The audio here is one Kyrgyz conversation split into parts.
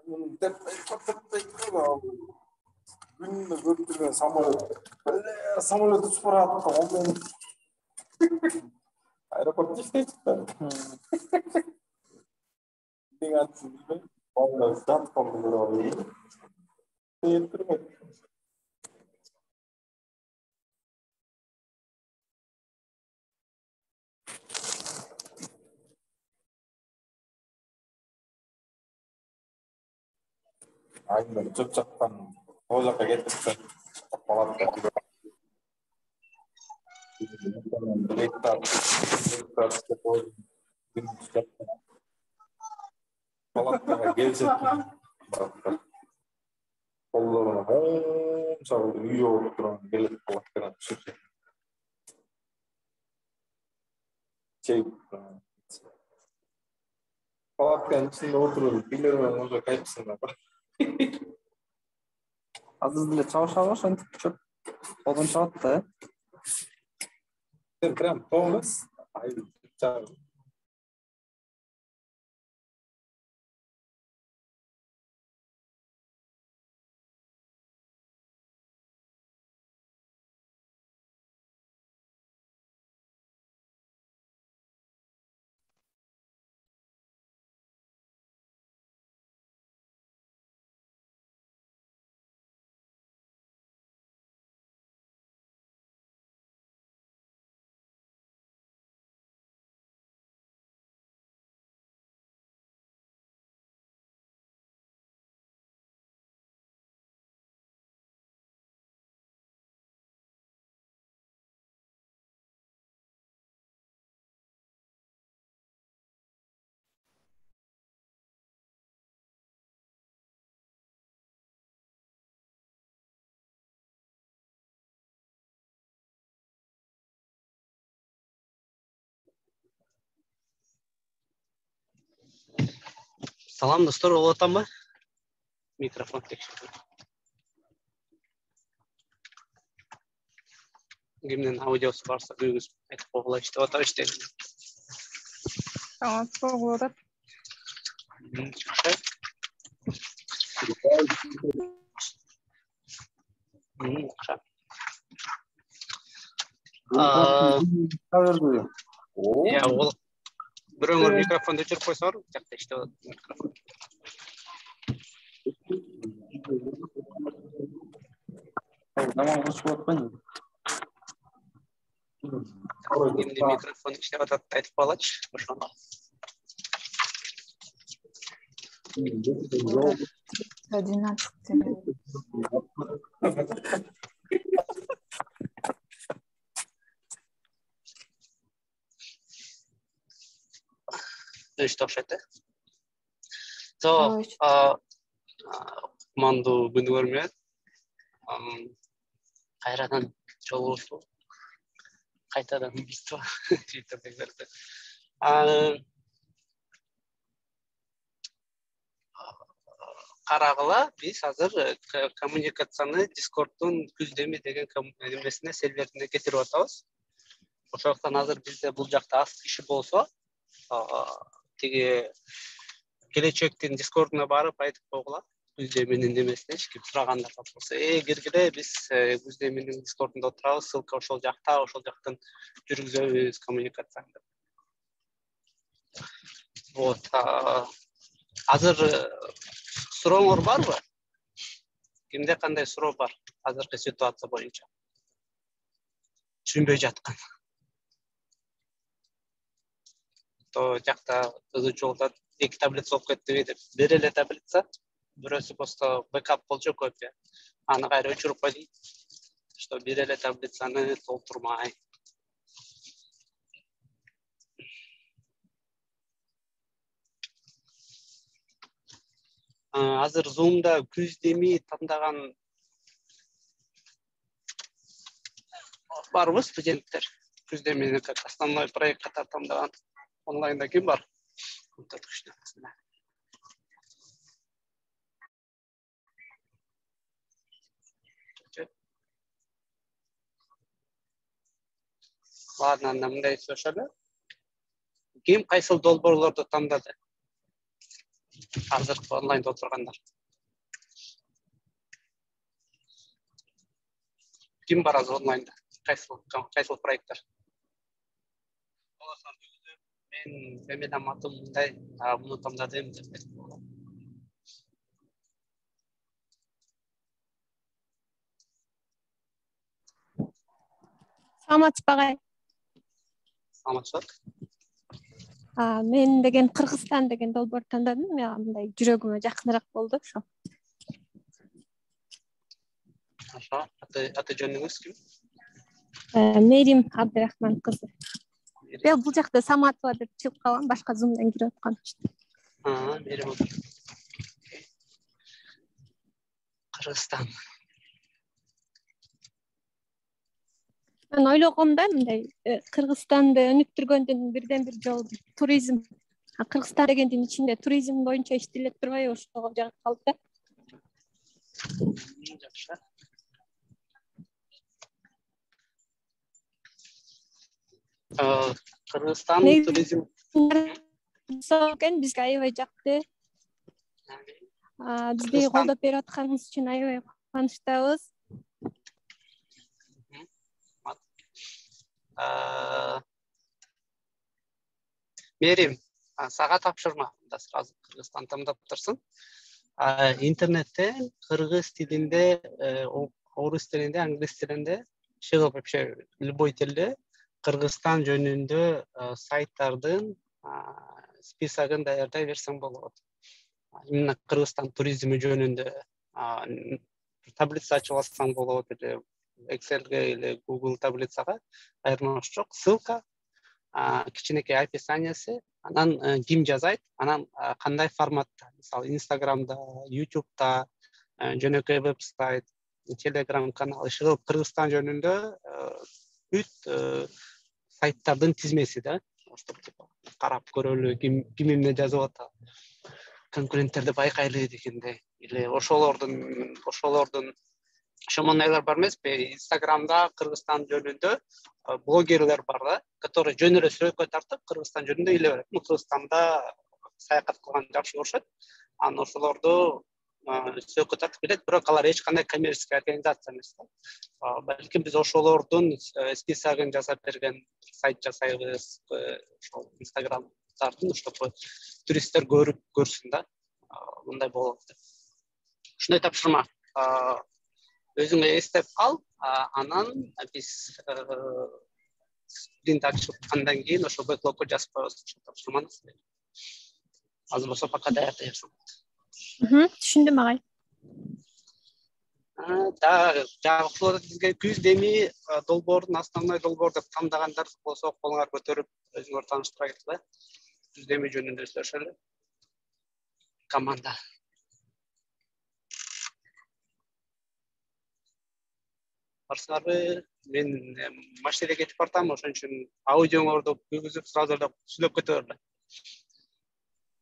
Күнде көптеген самолет ұшып бара жатты, онымен аэропортта иштейт да. Ең атысын білмейм. Балдар жатып қалды көріп алайын. Тұрмайды. Айында жүр жақтан ол жаққа кетіпті. Палатка. Палаткаға келсеткен. Қолдарына шағылды үй олып тұрған келеді палаткадан түсіп. Палатканың ішінде отырып, билермен онда кайпсыңдар бар. Азыз деле чабышабы ошентип чөп колдон чыгат да. Сен прям тоңыз, чабы. Салам достор, ол отам ба? Микрофон текшірді. Кімнен аудиосы барса, бүгіз айтып қоғылай ішті отау іштен. Tamam, soğuk. Шықшы. Я ол бір өңір микрофонды жүріп қойса бар, жақта іште микрофон. Наман қосып отпайын. Енді микрофон іште ататты айтып қаладшы, ошонда. 11. Что это? То команду күні көрмеді. Қайрадан жолығышу. Қайтадан убийство. Твиттерде көрді. Қарағыла біз азыр коммуникацияны Discord'ун күздеме деген немесіне серверіне кетіріп атабыз. Ошондуктан азыр бизде бул жакта аз киши болсо, тиги келечектин Discord'уна барып айтып койгула. Күздеменин немесине эч ким сурагандар болсо, киргиле, биз күздеменин Discord'унда отурабыз, ссылка ошол жактан жүргүзөбүз коммуникацияны. Вот. Азыр сурооңор барбы? Кимде кандай суроо бар азыркы ситуация боюнча? Түшүнбөй жаткан. То жакта өзүчөлөр 2 таблица окуп кетти деп. Бир эле таблица, бирөөсү просто бэкап болчу копия. Аны кайра өчүрүп койдум. Что бир эле таблицаны толтурмай. Азыр Zoom'da күздеми тандаган барбы студенттер? Күздемени как основной проект катары тандаган онлайнда ким бар? Ладно, мындай сөйлөшөлү. Ким кайсыл долбоорлорду тандады? азыркы онлайнда отургандар. Ким бар азыр онлайнда? Кайсыл проекттер? Мен атым мындай, муну тандадым деп айтып болот. Саламатсыз агай. Саламатсызбы? Мен деген Кыргызстан деген долбоор тандадым. Мага мындай жүрөгүмө жакыныраак болду ошо. Аты жөнүңүз ким? Мерим Абдрахман кызы. Мен бул жакта Саматова деп чыгып калгам, башка зумдан кирип аткан. Мерим. Кыргызстан. Мен ойлогом да мындай Кыргызстанды өнүктүргөндүн бирден бир жолу туризм. Кыргызстан дегендин ичинде туризм боюнча иштелет турбайбы, ошого жагып калып да. Жакшы. Кыргызстан туризм бизге аябай жакты. Бизди колдоп берип атканыңыз үчүн аябай кубанычтабыз. Мерим, сага тапшырма. Сразу Кыргызстан тандап турсун. Интернеттен кыргыз тилинде, орус тилинде, англис тилинде, чыгып вообще любой тилде Кыргызстан жөнүндө сайттардын списогун даярдай берсең болот. Именно Кыргызстан туризми жөнүндө таблица ачып алсаң болот, или Excel'ге или Google таблицага айырмашылык жок. Ссылка, кичинекей описаниясы, анан ким жазайт, анан кандай форматта, мисалы Instagram'да, YouTube'да, жөнөкөй веб-сайт, Telegram канал, иши Кыргызстан жөнүндө бүт сайттардын тизмеси да, чтобы карап көрөлү, ким эмне жазып атат, конкуренттерди байкайлы дегендей, или ошолордун ошондайлар бар эмеспи? Instagram'да Кыргызстан жөнүндө блогерлер бар да, которые жөн эле сөйкөй тартып Кыргызстан жөнүндө иле берет. Кыргызстанда саякат кылган жакшы көрүшөт. Анан ошолорду сөйкөй тартып билет, бирок алар эч кандай коммерческий организация эмес да. Балким биз ошолордун списогун жасап берген сайт жасайбыз, ошол Instagram'дардын, чтобы туристтер көрүп көрсүн да. Мындай болот деп. Ушундай тапшырма. Өзүңө эстеп кал, анан биз принт ачыккандан кийин ошо бэклогго жазып коебуз тапшырманы. Азыр болсо пока даярдайсың. Түшүндүм агай. Жакшы болот бизге күз деми долбоордун основной долбоор деп тандагандар болсо колуңар көтөрүп өзүңөр тааныштыра кетсеңер. Күз деми жөнүндө сөйлөшөлү. Команда. Барсыңарбы? Мен машинеде кетип бартам, ошон үчүн аудиоңорду күйгүзүп сразу эле сүйлөп кете берле.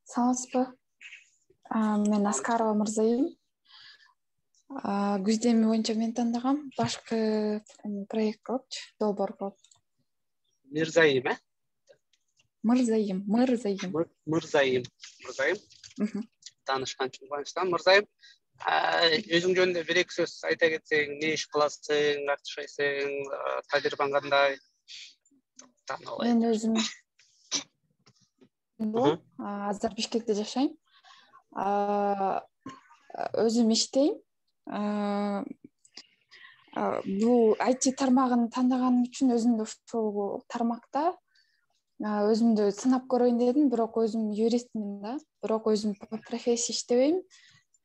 Саламатсызбы? Мен Аскарова Мырзайым. Күздеми боюнча мен тандагам. Башкы проект болчу, долбоор болот. Мирзайым, Мырзайым. Таанышкан үчүн кубанычтамын. Мырзайым, өзүң жөнүндө бир эки сөз айта кетсең, эмне иш кыласың, качты жашайсың, тажрыйбаң кандай? Мен өзүм азыр Бишкекте жашайм. Өзүм иштейм. Бул IT тармагын тандаганым үчүн өзүмдү ушул тармакта өзүмдү сынап көрөйүн дедим, бирок өзүм юристмин да, бирок өзүм профессия иштебейм.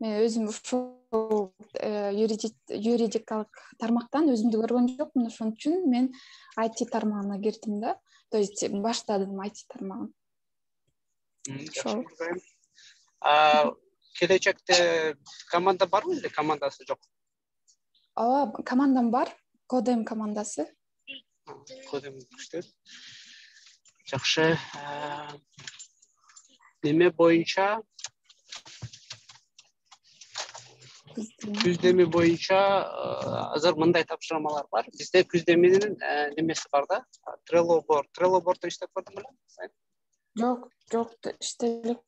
Мен өзүм ушул юридикалык тармактан өзүмдү көргөн жокмун, ошон үчүн мен IT тармагына кирдим да. То есть баштадым IT тармагын. Келечекте команда барбы или командасы жок? Ооба, командам бар. Кодем командасы. Кодем күчтүү. Жакшы. Неме боюнча? Күздеми боюнча азыр мындай тапшырмалар бар. Бизде күздеминин немеси бар да. Trello board иштеп көрдүң беле? Жок, иштелек.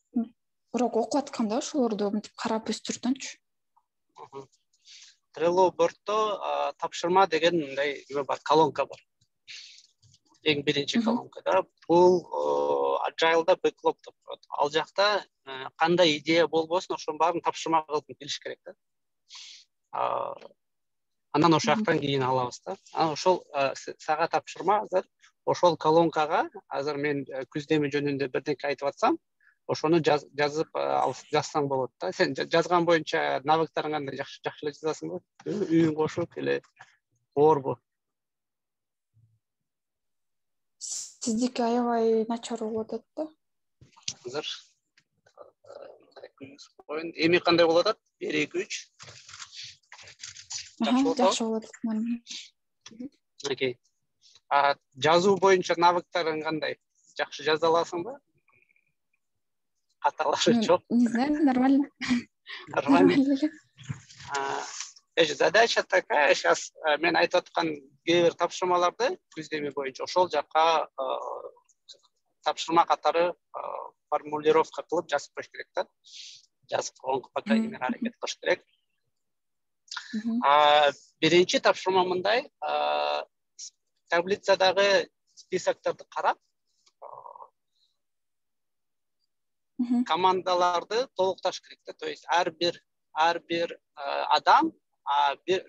бирок окуп атканда ошолорду мынтип карап өстүрсөңчү. Trello board'da tapşırma деген мындай неме бар, колонка бар. Эң биринчи колонкада бул Agile'da backlog деп коет. Ал жакта кандай идея болбосун, ошонун баарын тапшырма кылып келиш керек да. Анан ошол жактан кийин алабыз да. Ошол сага тапшырма азыр ошол колонкага азыр мен күздеми жөнүндө бирдеке айтып атсам, ошону жазып жазсаң болот да. Сен жазган боюнча навыктарың кандай, жакшы эле жазасыңбы? Үйүн кошуп эле оорбу? Сиздики аябай начар болуп атат да. Азыр эми кандай болуп атат? 1 2 3. Жакшы болуп атат. Окей. Жазуу боюнча навыктарың кандай? Жакшы жаза аласыңбы? Хаталары жок. Не знаю, нормально. Нормально. Задача такая, сейчас мен айтып аткан кээ-бир тапшырмаларды күздеми боюнча ошол жакка тапшырма катары формулировка кылып жазып коюш керек да. Жазып койгонго пока эмер аракет кылыш керек. Биринчи тапшырма мындай, таблицадагы списоктарды карап, командаларды толукташ керек да. То есть ар бир адам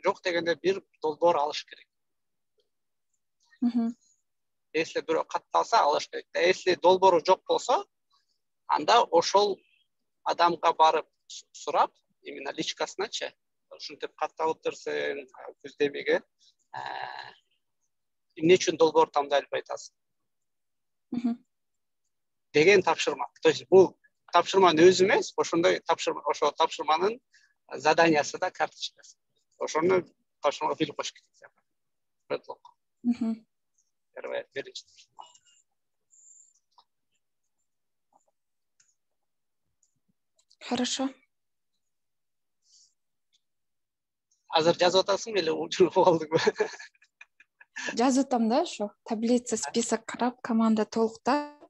жок дегенде бир долбоор алыш керек. Если бирөө катталса алыш керек. Если долбоору жок болсо, анда ошол адамга барып сурап, именно личкасыначы, ушинтип катталыптыр сен күздемеге, эмне үчүн долбоор тандай албай атасың? Деген тапшырма. То есть бул тапшырманын өзү эмес, ошондой тапшырма, ошо тапшырманын заданиясы да, карточкасы. Ошону тапшырмага билип коюш керек. Предлог. Биринчи. Хорошо. Азыр жазып атасың беле, учуруп калдыңбы? Жазып атам да, ошо таблица, список карап, команда толуктап,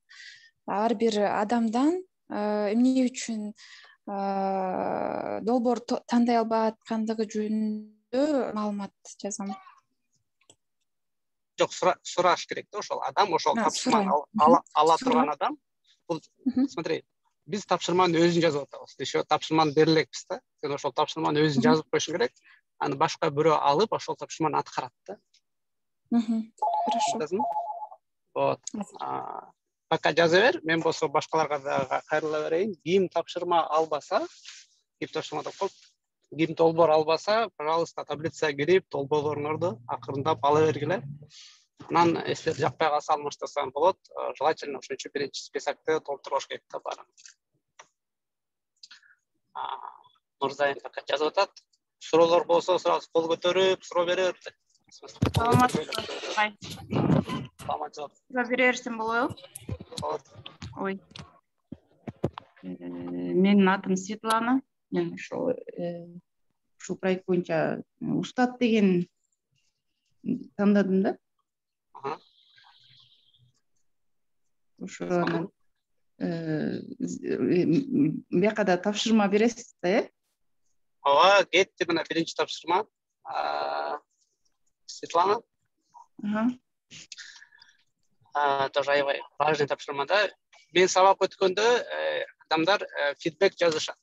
ар бир адамдан эмне үчүн долбоор тандай албай аткандыгы жөнүндө маалымат жазам. Жок, сураш керек да, ошол адам, ошол тапшырманы ала турган адам. Бул, смотри, биз тапшырманын өзүн жазып атабыз. Еще тапшырманы берилекпиз да. Сен ошол тапшырманын өзүн жазып коюшуң керек. Аны башка бирөө алып, ошол тапшырманы аткарат да. Хорошо. Вот. Пока жаза бер, мен болсо башкаларга да кайрыла берейин. Ким тапшырма албаса, ким долбоор албаса, пожалуйста, таблицага кирип, долбоорлоруңду акырындап ала бергиле. Анан эсилер жакпай калса алмаштырсаң болот. Желательно ошончо биринчи списокты толтуруш керек да баарын. Мурзайым пока жазып атат. Суроолор болсо, сразу кол көтөрүп, суроо берип. Саламатсызбы. Берерсиң болобу? Ой. Менин атым Светлана. Мен ушул проект боюнча устат деген тандадым да. Ошо бияка да тапшырма бересиз да, э? Ооба, кетти мына биринчи тапшырма. Светлана. Тоже аябай важный тапшырма да. Мен сабак өткөндө адамдар фидбек жазышат.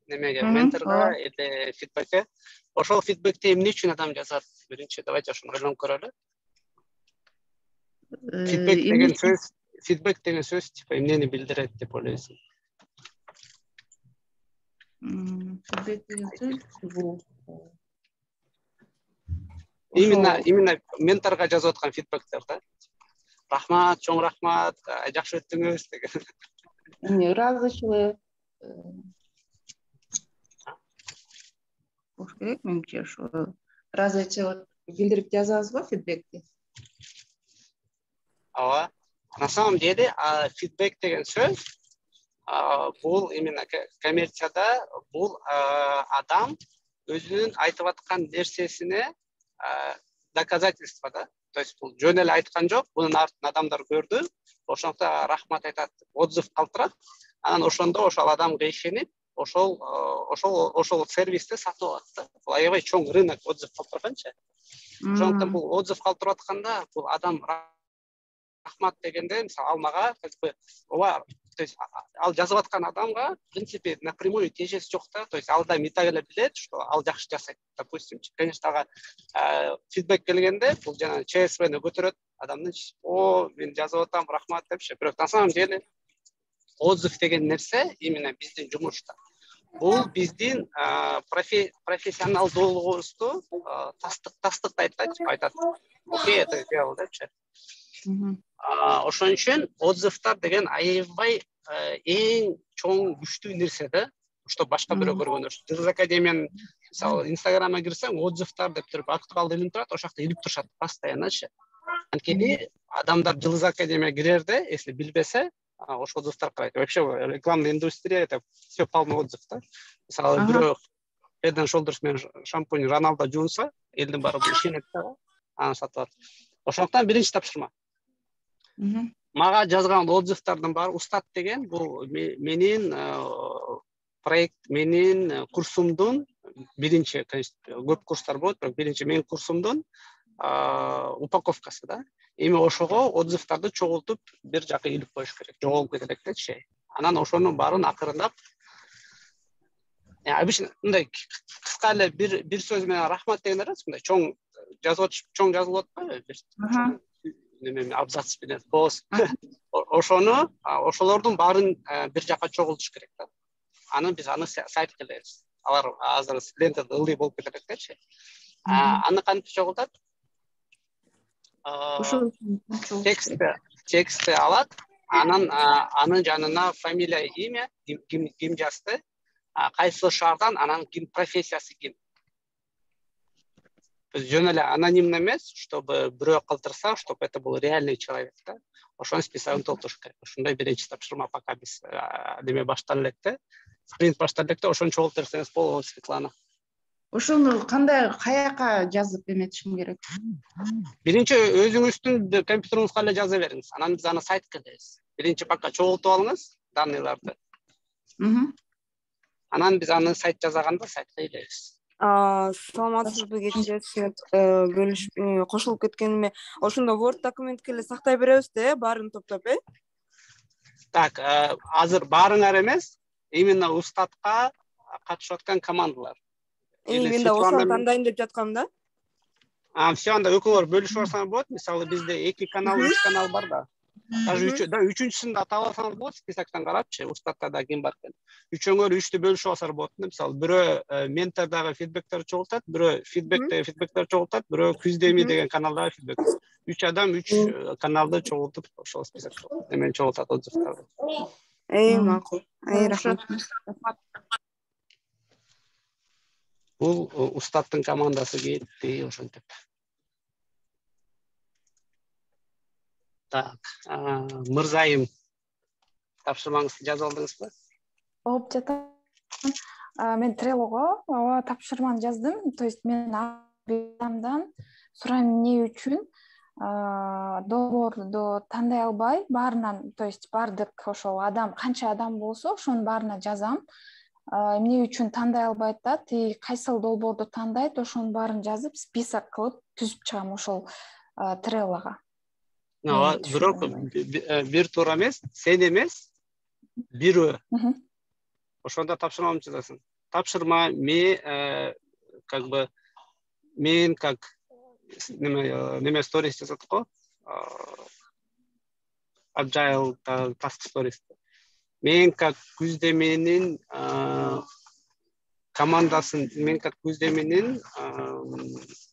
Немеге, менторго или фидбекке. Ошол фидбекти эмне үчүн адам жазат? Биринчи, давайте ошону ойлонуп көрөлү. Фидбек деген сөз типа эмнени билдирет деп ойлойсуң? Фидбек деген сөз бул именно менторго жазып аткан фидбектер да. Рахмат, чоң рахмат, жакшы өттүңүз деген. Эмне ыраазычылык болуш керек, менимче ошо ыраазычылык билдирип жазабыз го фидбекти. Ооба. На самом деле, фидбек деген сөз бул именно коммерцияда бул адам өзүнүн айтып аткан нерсесине доказательство да. То есть бул жөн эле айткан жок, бунун артын адамдар көрдү. Ошондо рахмат айтат, отзыв калтырат. Анан ошондо ошол адамга ишенип, ошол сервисти сатып алат да. Бул аябай чоң рынок отзыв калтырганча. Ошондуктан бул отзыв калтырып атканда бул адам рахмат дегенде, мисалы ал мага как бы то есть ал жазып аткан адамга в принципе напрямую тиешеси жок да. То есть ал да мета эле билет, что ал жакшы жасайт. Допустим, конечно, ага фидбек келгенде бул жана ЧСВны көтөрөт адамдын, о, мен жазып атам, рахмат депчи. Бирок на самом деле отзыв деген нерсе именно биздин жумушта. Бул биздин профессионалдуулугубузду тастыктайт да, айтат. Окей, это сделал депчи. Ошон үчүн отзывтар деген аябай эң чоң күчтүү нерсе да. Что башка бирөө көргөндөр. Жылдыз академиянын мисалы Инстаграмга кирсең, отзывтар деп туруп актуалдуу илип турат, ошол жакта илип турушат постоянночу. Анткени адамдар Жылдыз академияга кирерде, если билбесе, ошол отзывтар карайт. Вообще рекламная индустрия это все полно отзыв да. Мисалы бирөө Head and Shoulders менен шампунь Роналдо жуунса, элдин баары ишенет да, аны сатып алат. Ошондуктан биринчи тапшырма. Мага жазган отзывтардын баары устат деген, бул менин проект, менин курсумдун биринчи, то есть көп курстар болот, бирок биринчи менин курсумдун упаковкасы да. Эми ошого отзывтарды чогултуп бир жака илип коюш керек, жоголуп кетет дечи. Анан ошонун баарын акырындап обычно мындай кыска эле бир сөз менен рахмат деген эмес, мындай чоң жазылып атпайбы? Неме абзац менен пост. Ошону, ошолордун баарын бир жака чогултуш керек да. Аны биз сайтка илебиз. Алар азыр лентада ылдый болуп кетет дечи. Аны кантип чогултат? Ошол текстти алат, анын жанына фамилия, имя, ким жазды, кайсы шаардан, анан ким профессиясы ким. Жөн эле анонимно эмес, чтобы бирөө калтырса, чтобы это был реальный человек да. Ошону списогун толтуруш керек. Ушундай биринчи тапшырма пока биз неме баштан элек да. Спринт баштан элек да, ошону чогултуп берсеңиз болот, Светлана. Ошону кандай, каяка жазып эметишим керек? Биринчи өзүңүздүн компьютериңизге эле жаза бериңиз. Анан биз аны сайтка илебиз. Биринчи пока чогултуп алыңыз данныйларды. Анан биз аны сайт жазганда сайтка илебиз. Саламатсызбы, кечиресиз, кошулуп кеткениме. Ошондо Word документке эле сактай беребиз да, баарын топтоп, Так, азыр баарыңар эмес, именно устатка катышып аткан командалар. Мен да ошону тандайын деп жаткам да. Все, анда экөөлөр бөлүшүп алсаңар болот. Мисалы бизде 2 канал, 3 канал бар да. Даже үчүнчүсүн да таап алсаңар болот, списоктон карапчы, устатта да ким бар экен. Үчөөңөр 3тү бөлүшүп алсаңар болот. Мисалы бирөө ментордагы фидбектер чогултат, бирөө фидбектер чогултат, бирөө күздеми деген каналдагы фидбек. 3 адам 3 каналды чогултуп, ошол списокто эмен чогултат отзывдарды. Макул. Рахмат. Бул устаттын командасы кетти, ошентип. Так, Мырзайым, тапшырмаңызды жазып алдыңызбы? Болуп жатат. Мен Trello'го тапшырманы жаздым. То есть мен адамдан сурайм эмне үчүн долбоорду тандай албай, баарынан, то есть бардык ошол адам, канча адам болсо, ошонун баарына жазам. Эмне үчүн тандай албайт да, кайсыл долбоорду тандайт, ошонун баарын жазып, список кылып түзүп чыгам ошол Trello'га. Бирок бир туура эмес, сен эмес, бирөө. Ошондо тапшырманы жазасың. Тапшырма как бы мен как неме сторис жазат го. Agile task stories. Мен как күздеменин командасын, мен как күздеменин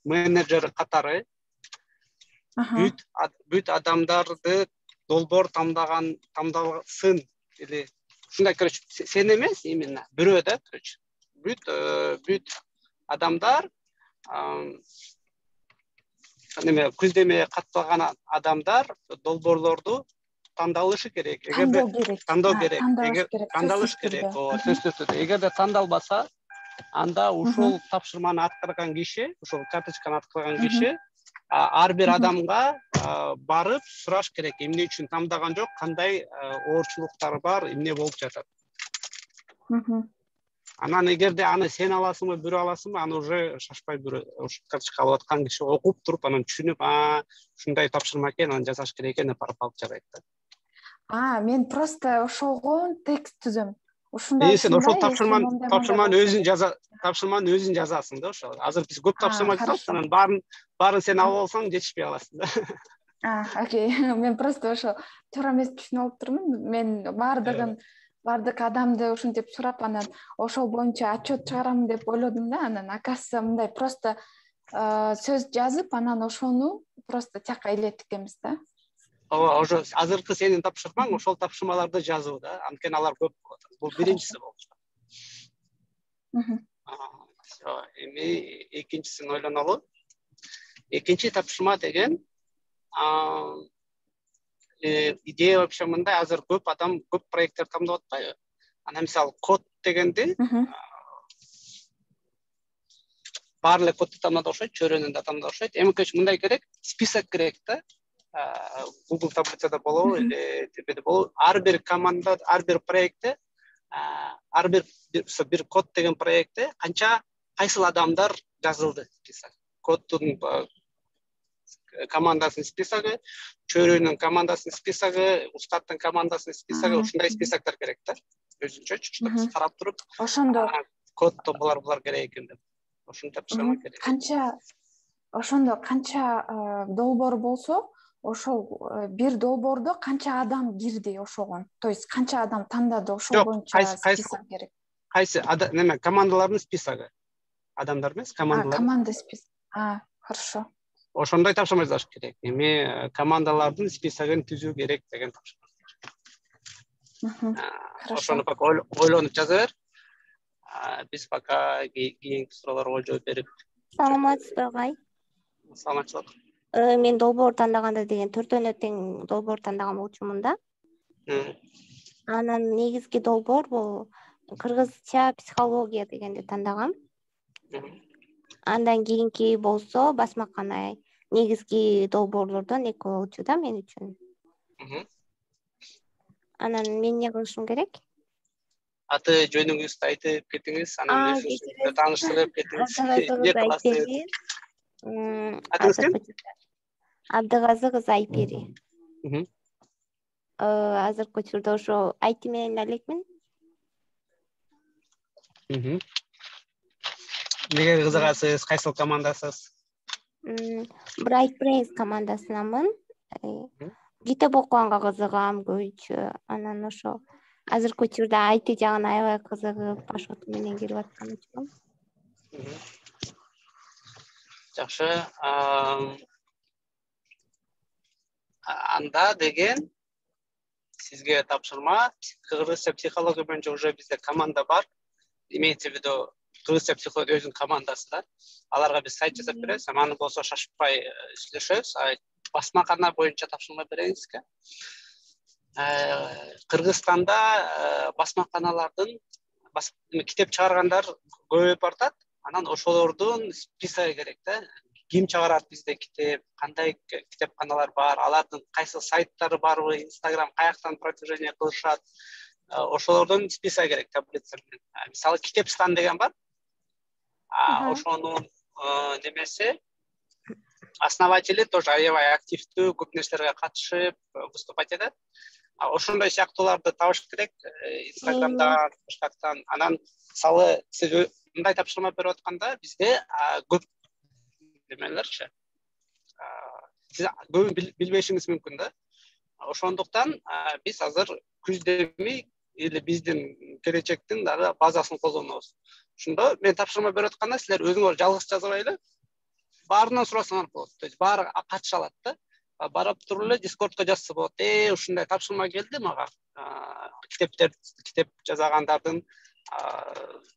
менеджери катары бүт адамдарды долбоор тамдасын или ушундай, короче, сен эмес, именно бирөө да, короче. Бүт адамдар неме күздемеге катышкан адамдар долбоорлорду тандалышы керек. Тандалыш керек. Эгерде тандалбаса, анда ушул тапшырманы аткарган киши, ушул карточканы аткарган киши ар бир адамга барып сураш керек, эмне үчүн тандаган жок, кандай оорчулуктары бар, эмне болуп жатат. Анан эгерде аны сен аласыңбы, бирөө аласыңбы, аны уже шашпай бирөө ошуртка калып аткан киши окуп туруп, анан түшүнүп, ушундай тапшырма экен, аны жасаш керек экен деп барып алып жарайт да. Мен просто ошого текст түзөм. Ушундай Сен ошол тапшырманын өзүн жазасың да ошол. Азыр биз көп тапшырма жазабыз, анан баарын сен алып алсаң жетишпей каласың да. Окей. Мен просто ошо туура эмес түшүнүп алып турмун. Мен баардык адамды ушинтип сурап, анан ошол боюнча отчет чыгарам деп ойлодум да. Анан оказывается мындай просто сөз жазып, анан ошону просто тияка илет экенбиз да. Ооба, ошо азыркы сенин тапшырмаң ошол тапшырмаларды жазуу да. Анткени алар көп болот. Бул биринчиси болчу. Эми экинчисин ойлонолу. Экинчи тапшырма деген идея вообще мындай, азыр көп адам көп проекттер тандап атпайбы? Анан мисалы код дегенди баары эле кодду тандап окшойт, чөйрөнүн да тандап окшойт. Эми мындай керек, список керек да. Google таблицада болобу или тебе болобу, ар бир команда, ар бир проектте, ар бир код деген проектте кайсыл адамдар жазылды список. Коддун командасынын списогу, чөйрөнүн командасынын списогу, устаттын командасынын списогу, ушундай списоктор керек да. Өзүнчө биз карап туруп, ошондо коддо булар керек экен деп. Ушунтип тапшырма керек. Ошондо канча долбоор болсо, ошол бир долбоордо канча адам кирди ошого. То есть канча адам тандады, ошол боюнча список керек. Кайсы неме командалардын списогу. Адамдар эмес, командалар. Команда список. Хорошо. Ошондой тапшырма жазыш керек. Эми командалардын списогун түзүү керек деген тапшырма. Ошону пока ойлонуп жаза бер. Биз пока кийинки суроолорго жооп берип. Саламатсызбы агай? Саламатчылык. Мен долбоор тандаганда деген 4-өнө тең долбоор тандаган болчумун да. Анан негизги долбоор бул кыргызча психология дегенди тандагам. Андан кийинки болсо басмакана негизги долбоорлордон эки болчу да мен үчүн. Анан мен эмне кылышым керек? Аты жөнүңүздү айтып кетиңиз, анан өзүңүздү тааныштырып кетиңиз. Абдыгазы кызы Айпери. Азыркы учурда ошо IT менен элекмин. Неге кызыгасыз? Кайсыл командасыз? Bright Brains командасынамын. Китеп окуганга кызыгам көбүнчө. Анан ошо азыркы учурда IT жагына аябай кызыгып, башоту менен кирип аткан учурум. Жакшы. Анда деген сизге тапшырма кыргызча психология боюнча уже бизде команда бар. Имеется в виду кыргызча психология өзүнүн командасы да. Аларга биз сайт жасап беребиз. Аны болсо шашпай иштешебиз. Басмакана боюнча тапшырма береңизге. Кыргызстанда басмаканалардын китеп чыгаргандар көбөйүп артат. Анан ошолордун списоги керек да. Ким чыгарат бизде китеп, кандай китепканалар бар, алардын кайсы сайттары барбы, Instagram каяктан продвижение кылышат, ошолордун списоги керек таблица менен. Мисалы Китепстан деген бар. Ошонун немеси основатели тоже аябай активдүү, көп нерселерге катышып, выступать этет. Ошондой сыяктууларды табыш керек Instagramдан, Фейсбуктан. Анан мисалы сиз мындай тапшырма берип атканда бизде көп немелерчи. Сиз көбүн билбешиңиз мүмкүн да. Ошондуктан биз азыр күздеми или биздин келечектин дагы базасын колдонобуз. Ошондо мен тапшырма берип атканда силер өзүңөр жалгыз жазбай эле баарынан сурасаңар болот. То есть баары катыша алат да. Барып туруп эле Discordко жазса болот. Ушундай тапшырма келди мага. Китеп жазгандардын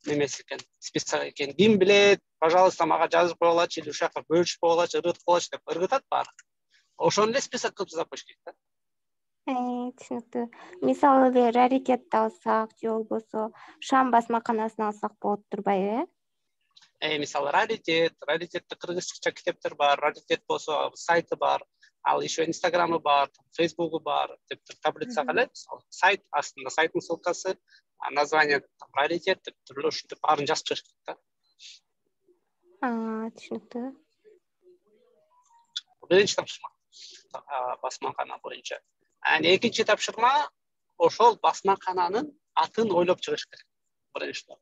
немеси экен, список экен. Ким билет, пожалуйста, мага жазып койгулачы, или ушака бөлүшүп койгулачы, ыргытып койгулачы деп ыргытат баары. Ошону эле список кылып жазып коюш керек да. Түшүнүктүү. Мисалы эле раритетти алсак, же болбосо Шам басмаканасын алсак болот турбайбы? Мисалы раритетті кыргызча китептер бар, раритет болсо сайты бар, ал еще инстаграмы бар, фейсбугу бар деп таблица кылып, сайт астында сайттын ссылкасы, название раритет деп түрлүү ушинтип баарын жазып чыгыш керек да. Түшүнүктүү. Биринчи тапшырма басмакана боюнча. Экинчи тапшырма ошол басмакананын атын ойлоп чыгыш керек. Биринчи.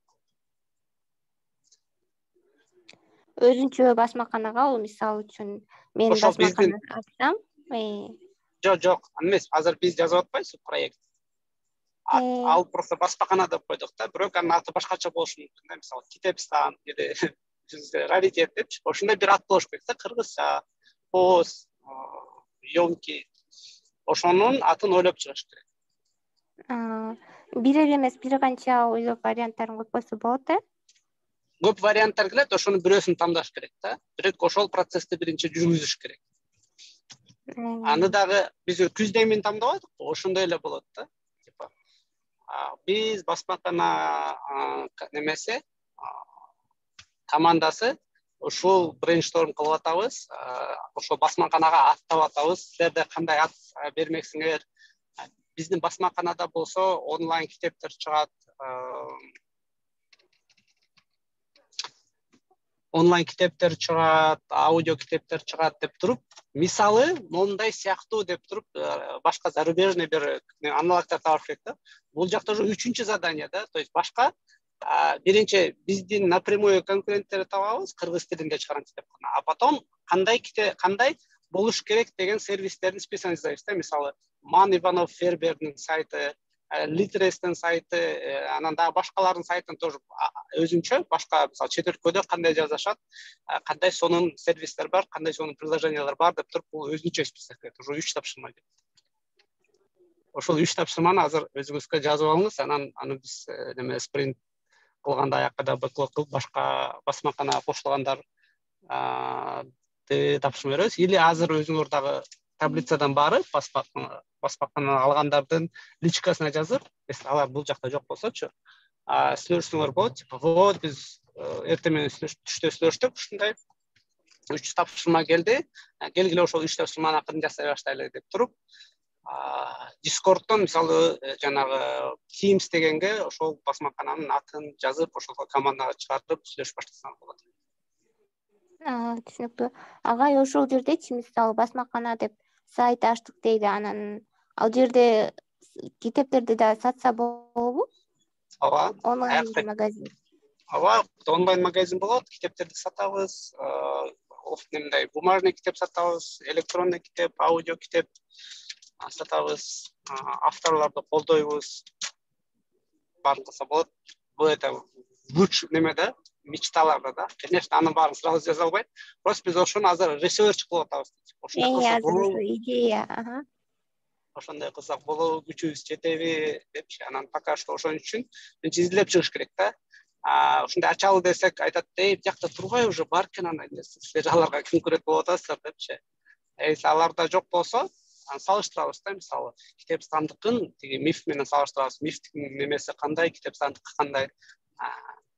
Өзүнчө басмаканага, ал мисалы үчүн мен басмакананы ачсам, жок, эмес, азыр биз жазып атпайбызбы проект. Ал просто басмакана деп койдук да, бирок анын аты башкача болушу мүмкүн да, мисалы Китепстан или раритет депчи, ошондой бир ат болуш керек да, кыргызча, поз, ёмки. Ошонун атын ойлоп чыгыш керек. Бир эле эмес, бир канча ойлоп варианттарын коюп койсо болот да? Көп варианттар келет, ошонун бирөөсүн тандаш керек да. Бирок ошол процессти биринчи жүргүзүш керек. Аны дагы биз күздө эмне тандабадык, ошондой эле болот да. Типа биз басмакана немеси командасы ушул брейншторм кылып атабыз, ошол басмаканага ат таап атабыз. Силерде кандай ат бермексиңер? Биздин басмаканада болсо онлайн китептер чыгат, аудио китептер чыгат деп туруп, мисалы мондай сыяктуу деп туруп, башка зарубежный бир аналогтар табыш керек да. Бул жакта уже 3-чү задание да, то есть башка биринчи биздин напрямую конкуренттерди табабыз, кыргыз тилинде чыгарган китепкана, а потом кандай болуш керек деген сервистердин списогун жасайбыз да. Мисалы Ман Иванов Фербердин сайты, Литрестин сайты, анан дагы башкалардын сайтын тоже өзүнчө, башка мисалы чет өлкөдө кандай жазышат, кандай сонун сервистер бар, кандай сонун приложениялар бар деп туруп, бул өзүнчө список керек. Уже 3 тапшырма келет. Ошол 3 тапшырманы азыр өзүңүзгө жазып алыңыз, анан аны биз неме спринт кылганда аякка да бэклог кылып, башка басмаканага кошулгандар тапшырма беребиз. Или азыр өзүңөр дагы таблицадан барып, басмакананы алгандардын личкасына жазып, если алар бул жакта жок болсочу, сүйлөшсөңөр болот. Типа, вот биз эртең менен түштө сүйлөштүк, ушундай 3 тапшырма келди. Келгиле ошол 3 тапшырманын акырын жасай баштайлы деп туруп, Discord'тон мисалы жанагы Teams дегенге ошол басмакананын атын жазып, ошол командага чыгарып сүйлөшүп баштасаңыз болот. Түшүнүктүү. Агай ошол жердечи мисалы басмакана деп сайт ачтык дейди, анан ал жерде китептерди да сатса болобу? Ооба. Онлайн магазин. Ооба, онлайн магазин болот, китептерди сатабыз, мындай бумажный китеп сатабыз, электронный китеп, аудио китеп сатабыз, авторлорду колдойбуз. Баарын кылса болот. Бул это лучше неме да, мечталарда да. Конечно, анын баарын сразу жаза албайт. Просто биз ошону азыр ресерч кылып атабыз. Ошондой идея, ошондой кылсак болобу, күчүбүз жетеби депчи, анан пока что ошон үчүн изилдеп чыгыш керек да. Ушундай ачалы десек айтат, бияқта турбай уже бар экен андай нерсе, силер аларга конкурент болуп атасыздар депчи. Если аларда жок болсо, салыштырабыз да, мисалы Китепстандыкын тиги миф менен салыштырабыз. Мифтин немеси кандай, Китепстандыкы кандай.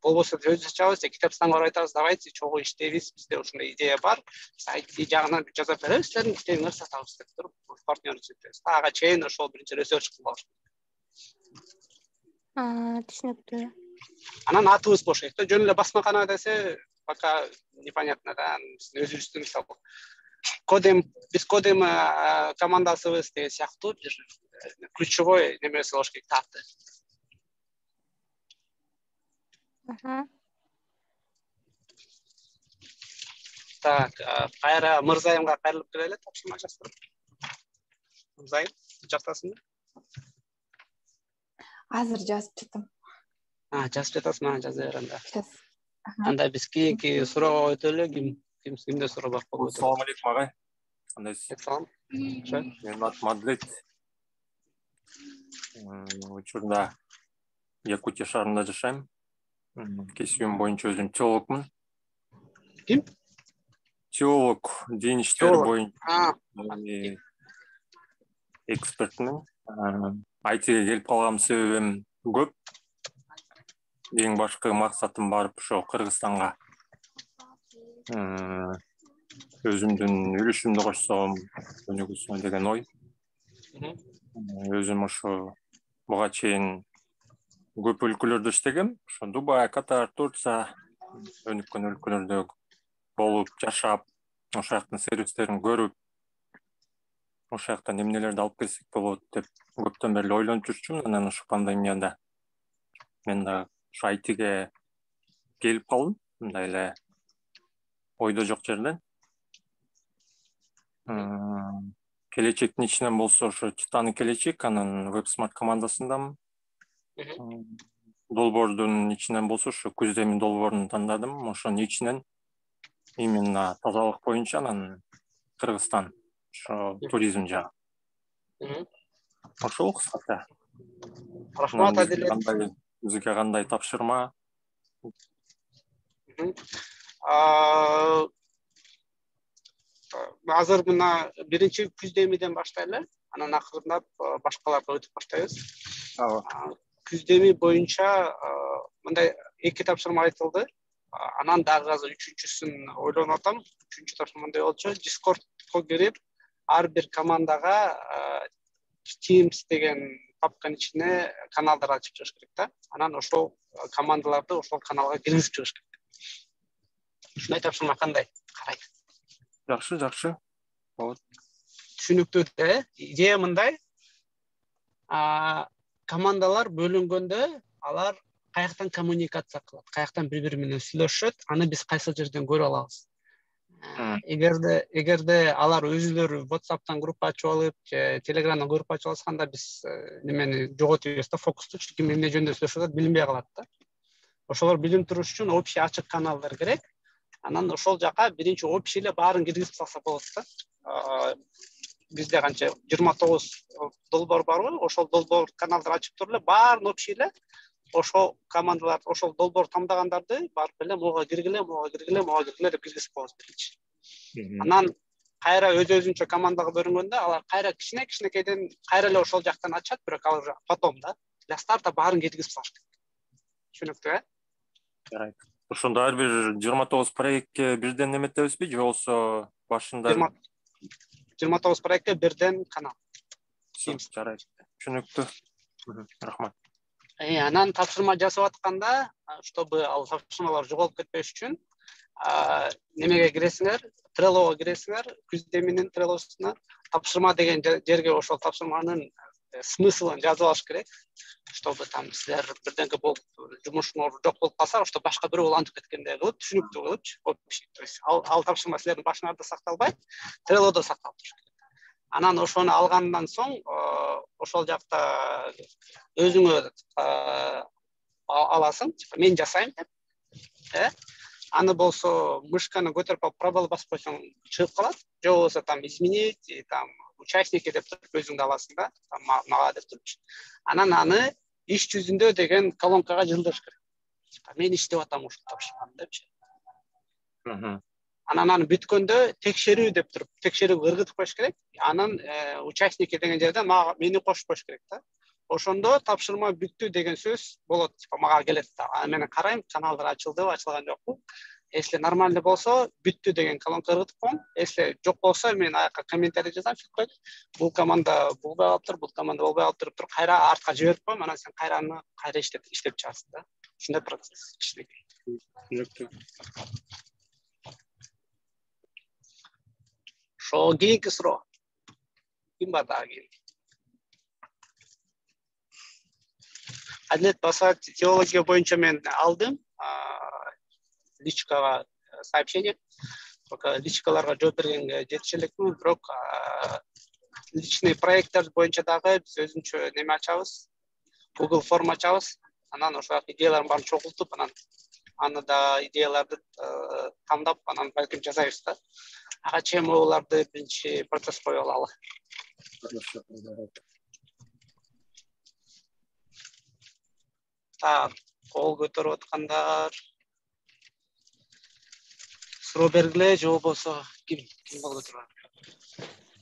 Болбосо өзүбүз ачабыз, Китепстанга барып айтабыз, давайте чогуу иштейбиз, бизде ушундай идея бар, сайт жагынан жазып беребиз, силердин китебиңерди сатабыз деп туруп, партнерчилик этебиз. Ага чейин ошол биринчи ресерч кылып алыш керек. Түшүнүктүү. Анан атыбыз болуш керек да, жөн эле басмакана десе, пока непонятно да, өзүбүздүн мисалы биз кодем командасыбыз деген сыяктуу бир ключевой немеси болуш керек, аты. Так, кайра Мырзайымга кайрылып келели, тапшырма жаздырып. Мырзайым, жазасыңбы? Азыр жазып жатам. Жазып жатасың, жаза бер анда. Анда биз кийинки суроого өтөлү, кимде суроо бар болобу? Ассалам алейкум агай. Кандайсыз? Салам. Менин атым Адлет. Учурда Якутия шаарында жашайм. Кесибим боюнча өзүм теологмун. Ким? Теолог, дин иштери боюнча экспертмин. Айтиге келип калган себебим көп. Эң башкы максатым барып ошо Кыргызстанга өзүмдүн үлүшүмдү кошсом өнүгүүсүнө деген ой. Өзүм ошо буга чейин көп өлкөлөрдө иштегем. Ошо Дубай, Катар, Турция өнүккөн өлкөлөрдө болуп, жашап, ошол жактын сервистерин көрүп, ошол жактан эмнелерди алып келсек болот деп көптөн бери ойлонуп жүрчүмүн. Анан ошо пандемияда мен да ошо айтиге келип калдым, мындай эле ойдо жок жерден. Келечектин ичинен болсо ошо Титаны келечек, анан WebSmart командасындамын. Долбоордун ичинен болсо ошо күздемин долбоорун тандадым. Ошонун ичинен именно тазалык боюнча, анан Кыргызстан, ошо туризм жагы. Ошол кыскача. Рахмат, Адилет. Бизге кандай тапшырма? Азыр мына биринчи күздемиден баштайлы, анан акырындап башкаларга өтүп баштайбыз. Күздеми боюнча мындай 2 тапшырма айтылды. Анан дагы азыр үчүнчүсүн ойлонуп атам. Үчүнчү тапшырма мындай болчу: Discordко кирип, ар бир командага Teams деген папканын ичине каналдар ачып чыгыш керек да. Анан ошол командаларды ошол каналга киргизип чыгыш керек. Ушундай тапшырма кандай? Карайт. Жакшы. Болот. Түшүнүктүү. Идея мындай. Командалар бөлүнгөндө алар каяктан коммуникация кылат, каяктан бири-бири менен сүйлөшөт, аны биз кайсы жерден көрүп алабыз. Эгерде алар өзүлөрү WhatsApp'тан группа ачып алып, же Telegram'дан группа ачып алышканда биз немени жоготуйбуз да, фокусту, ким эмне жөнүндө сүйлөшүп атат билинбей калат да. Ошолор билип туруш үчүн общий ачык каналдар керек. Анан ошол жака биринчи общий эле баарын киргизип салса болот да. Бизде канча 29 долбоор барбы? Ошол долбоор каналдар ачып туруп эле баарын общий эле ошол командалар, ошол долбоор тамдагандарды барып эле мога киргиле деп киргизип коебуз биринчи. Анан кайра өзүнчө командага бөлүнгөндө алар кайра кичинекейден кайра эле ошол жактан ачат, бирок ал потом да. Для старта баарын киргизип салыш керек. Түшүнүктүү, Жарайт. Ошондо ар бир 29 проектке бирден эметебизби, же болсо башында 29 проектке бирден канал. Жарайт. Түшүнүктүү. Рахмат. Анан тапшырма жасап атканда, чтобы ал тапшырмалар жоголуп кетпеш үчүн, немеге киресиңер, Trello'га киресиңер, күздеминин Trello'суна тапшырма деген жерге ошол тапшырманын смыслын жазып алыш керек, чтобы там силер бирденке болуп жумушуңар жок болуп калса, ошто башка бирөө улантып кеткендей кылып, түшүнүктүү кылыпчы. То есть ал тапшырма силердин башыңарда сакталбай, Trello'да сакталып туруш керек. Анан ошону алгандан соң, ошол жакта өзүңө аласың, мен жасайм деп. Аны болсо мышканы көтөрүп алып пробел басып койсоң чыгып калат. Же болбосо там изменить, там участники деп туруп өзүңдү аласың да, мага деп туруп. Анан аны иш жүзүндө деген колонкага жылдырыш керек. Мен иштеп атам ушул тапшырманы депчи. Анан аны бүткөндө текшерүү деп туруп, текшерүүгө ыргытып коюш керек. Анан участники деген жерден мени кошуп коюш керек да. Ошондо тапшырма бүттү деген сөз болот, мага келет да. Мен карайм, каналдар ачылдыбы, ачылган жокпу. Если нормально болсо, бүттү деген колонка ыргытып коем. Если жок болсо, мен аяка комментарий жазам, фидбек. Бул команда болбой калыптыр, бул команда болбой калыптыр деп туруп, кайра артка жиберип коем. Анан сен кайра иштеп чыгасың да. Ушундай процесс кичинекей. Ошо кийинки суроо. Ким бар дагы кийин? Адилет баса теология боюнча мен алдым. Личкага сообщение. Пока личкаларга жооп бергенге жетише элекмин, бирок личный проекттер боюнча дагы биз өзүнчө неме ачабыз. Google форма ачабыз. Анан ошо идеялардын баарын чогултуп, анан аны да идеяларды тандап, анан балким жасайбыз да. Ага чейин могуларды биринчи процесс кое алалы. Так, кол көтөрүп аткандар. Суроо бергиле, же болбосо ким кол көтөрөт?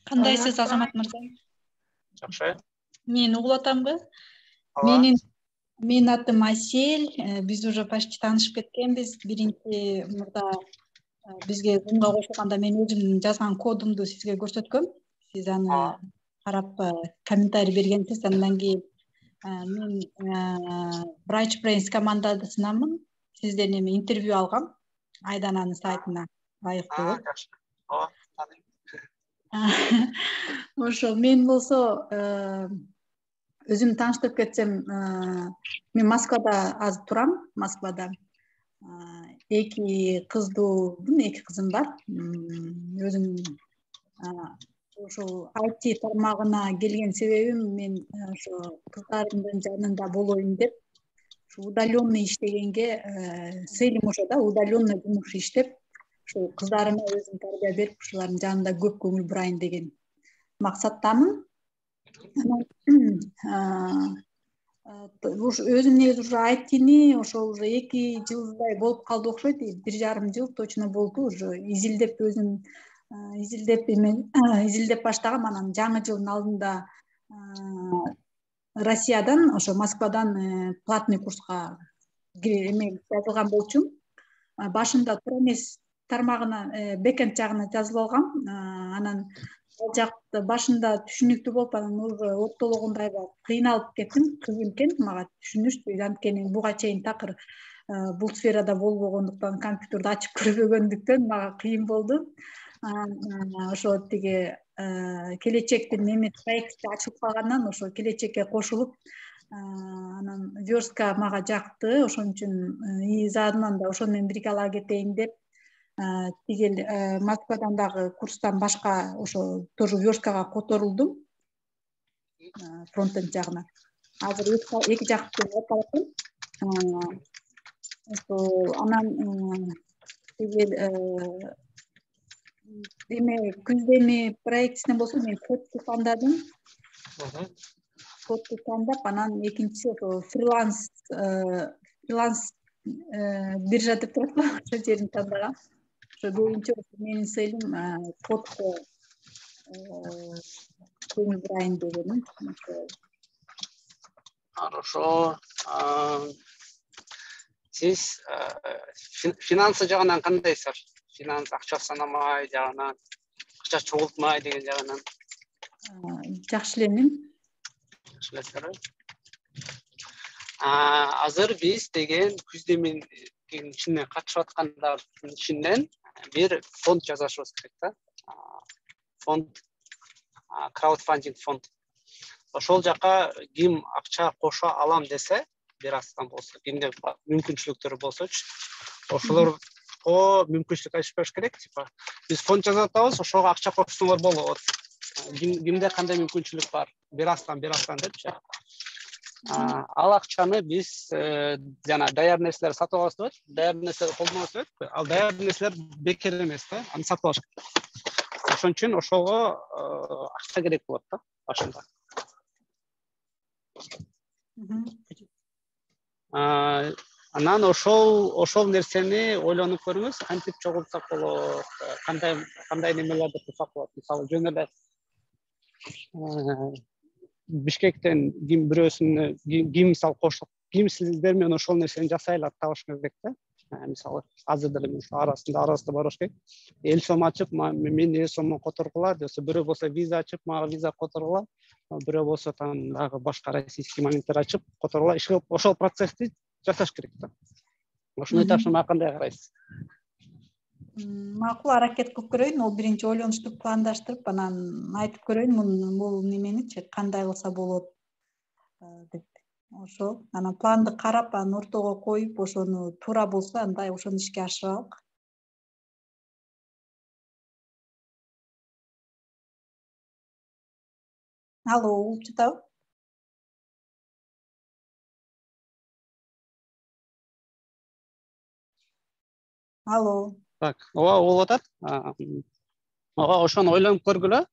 Кандайсыз, Азамат мырза? Жакшы. Мен угул атамбы? Менин атым Асель. Биз уже почти таанышып кеткенбиз. Биринчи мурда бизге Zoom'га кошулганда мен өзүм жазган кодумду сизге көрсөткөм. Сиз аны карап комментарий бергенсиз. Андан кийин мен BrightBrains командасынанмын. Сизден эми интервью алгам. Айдананын сайтына ылайыктуу. Ошо мен болсо өзүм тааныштырып кетсем, мен Москвада азыр турам, Москвада. Эки кыздуумун, эки кызым бар. Өзүм ошол IT тармагына келген себебим мен ошо кыздарымдын жанында болоюн деп, удаленный иштегенге целим ошо да, удаленный жумуш иштеп, ошо кыздарыма өзүм тарбия берип, ушулардын жанында көп көңүл бурайын деген максаттамын. Өзүм негизи ушу айтини ошо уже 2 жылдай болуп калды окшойт, 1,5 жыл точно болду. Уже изилдеп өзүм изилдеп баштагам. Анан жаңы жылдын алдында Россиядан, ошо Москвадан платный курска жазылган болчумун. Башында Тромес тармагына, бэкенд жагына жазылып алгам. Анан ал жакта башында түшүнүктүү болуп, анан уже ортологунда аябай кыйналып кеттим. Кыйын экен мага түшүнүш. Анткени буга чейин такыр бул сферада болбогондуктан, компьютерди ачып көрбөгөндүктөн мага кыйын болду. Ошо тиги келечектин проекти ачылып калгандан ошо келечекке кошулуп, анан верстка мага жакты. Ошон үчүн заодно да ошону менен бирге ала кетейин деп, тигил Москвадан дагы курстан башка ошо тоже версткага которулдум, фронтенд жагына. Азыр эки жактуу алып баратам. Анан тигил эме күздө проектисинен болсо мен кодду тандадым. Кодду тандап, анан экинчиси ошо фриланс биржа деп турат го, ошол жерин тандагам. Ошо көбүнчө менин целим кодго көңүл бурайын дегеним. Хорошо. Сиз финансы жагынан кандайсыздар? Финанс, акча санамай жагынан, акча чогултмай деген жагынан. Жакшы эленем. Азыр биз деген күздө ичинен катышып аткандардын ичинен бир фонд жасашыбыз керек да. Фонд, краудфандинг фонд. Ошол жака ким акча кошо алам десе, бир астан болсо, кимде мүмкүнчүлүктөрү болсочу, ошолорго мүмкүнчүлүк ачпаш керек. Типа, биз фонд жасап атабыз, ошого акча кошсоңор болот. Кимде кандай мүмкүнчүлүк бар, бир астан депчи. Ал акчаны биз жана даяр нерселер сатып алабыз деп, даяр нерселер колдонобуз деп, ал даяр нерселер бекер эмес да, аны сатып алыш керек. Ошон үчүн ошого акча керек болот да башында. Анан ошол нерсени ойлонуп көрүңүз, кантип чогултсак болот, кандай немелерди кылсак болот. Мисалы, жөн эле Бишкектен ким бирөөсүн мисалы кошуп, ким сиздер менен ошол нерсени жасайлар табышыңыз керек да. Мисалы, азыр деле арасында бар ошке. Эл сом ачып, мен эл сомун которгула, десе бирөө болсо виза ачып, мага виза которгула, бирөө болсо там дагы башка российский моменттер ачып которгула. Ошол процессти жасаш керек да. Ошону айташыма кандай карайсыз? Макул, аракет кылып көрөйүн. Ол биринчи ойлонуштуп, пландаштырып, анан айтып көрөйүн бул неменичи кандай кылса болот деп. Ошо анан планды карап, анан ортого коюп, ошону туура болсо, андай ошону ишке ашыралык. Алло, угуп жатабы? Алло. Так, ооба болуп атат. Ошону ойлонуп көргүлө.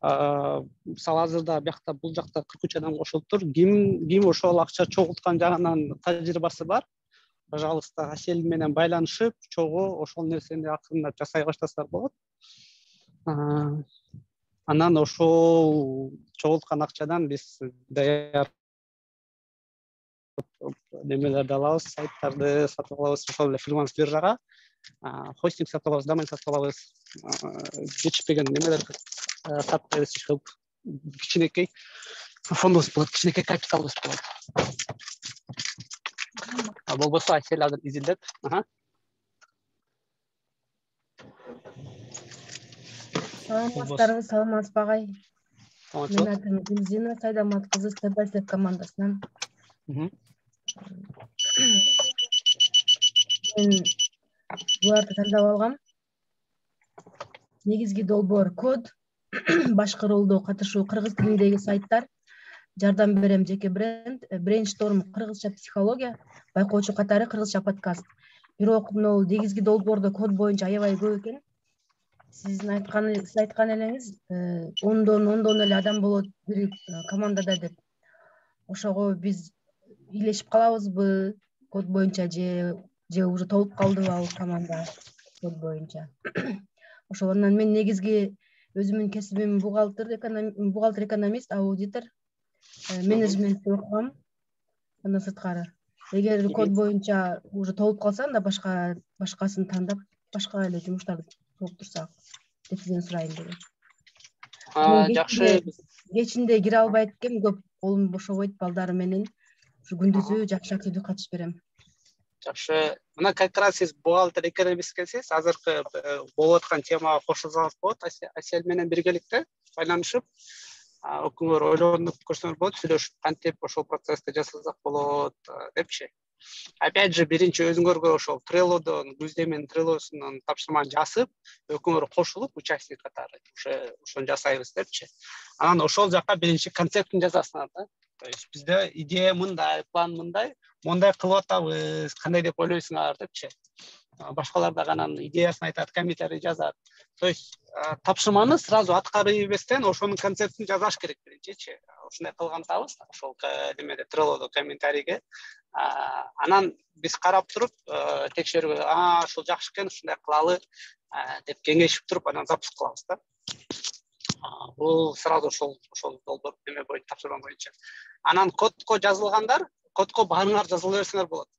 Мисалы, азырда биякта бул жакта 43 адам кошулуптур. Ким ошол акча чогулткан жагынан тажрыйбасы бар, пожалуйста, Асель менен байланышып, чогуу ошол нерсени акырындап жасай баштасалар болот. Анан ошол чогулткан акчадан биз даяр немелерди алабыз, сайттарды сатып алабыз, ошол эле фриланс биржага. хостинг сатып алабыз, домен сатып алабыз, жетишпеген немелер сатып беребиз, кылып кичинекей фондубуз болот, кичинекей капиталыбыз болот. Болбосо Асель азыр изилдеп. Саламатсыздарбы, саламатсызбы агай? Менин атым Гүлзина Сайдамат кызы, Step by Step командасынан. Мен буларды тандап алгам. Негизги долбоор код, башкарууда катышуу, кыргыз тилиндеги сайттар, жардам берем жеке бренд, брейншторм кыргызча психология, байкоочу катары кыргызча подкаст. Бирок мына негизги долбоордо код боюнча аябай көп экен. Сиз айткан элеңиз, ондон эле адам болот бир командада деп. Ошого биз илешип калабызбы код боюнча же уже толуп калдыбы ал команда код боюнча? Ошондон мен негизги өзүмдүн кесибим бухгалтер, экономист, аудитор, менеджментти окугам. Андан сырткары, эгер код боюнча уже толуп калса, анда башкасын тандап, башка эле жумуштарды кылып турсак деп сизден сурайын дегем. Жакшы. Кечинде кире албайт экен, көп колум бошобойт балдары менен. Күндүзү жакшы активдүү катышып берем. Жакшы. Мына как раз сиз бухгалтер, экономист экенсиз, азыркы болуп аткан темага кошулсаңыз болот. Асель менен биргеликте байланышып, өкүңөр ойлонуп көрсөңөр болот, сүйлөшүп кантип ошол процессти жасасак болот депчи. Опять же, биринчи өзүңөргө ошол Trello'дон, Гүлземин Trello'сунан тапшырманы жасып, өкүңөр кошулуп, участник катары ошону жасайбыз депчи. Анан ошол жака биринчи концептин жазасыңар да. То есть бизде идея мындай, план мындай, мондай кылып атабыз, кандай деп ойлойсуңар депчи. Башкалар да анан идеясын айтат, комментарий жазат. То есть тапшырманы сразу аткарып эбестен ошонун концептин жазаш керек биринчичи. Ушундай кылган атабыз, ошол немеде Trello'до комментарийге. Анан биз карап туруп, текшерүүгө, ушул жакшы экен, ушундай кылалы деп кеңешип туруп, анан запуск кылабыз да. Бул сразу ошол долбоор неме боюнча, тапшырма боюнча. Анан кодко жазылгандар, кодко баарыңар жазыла берсеңер болот.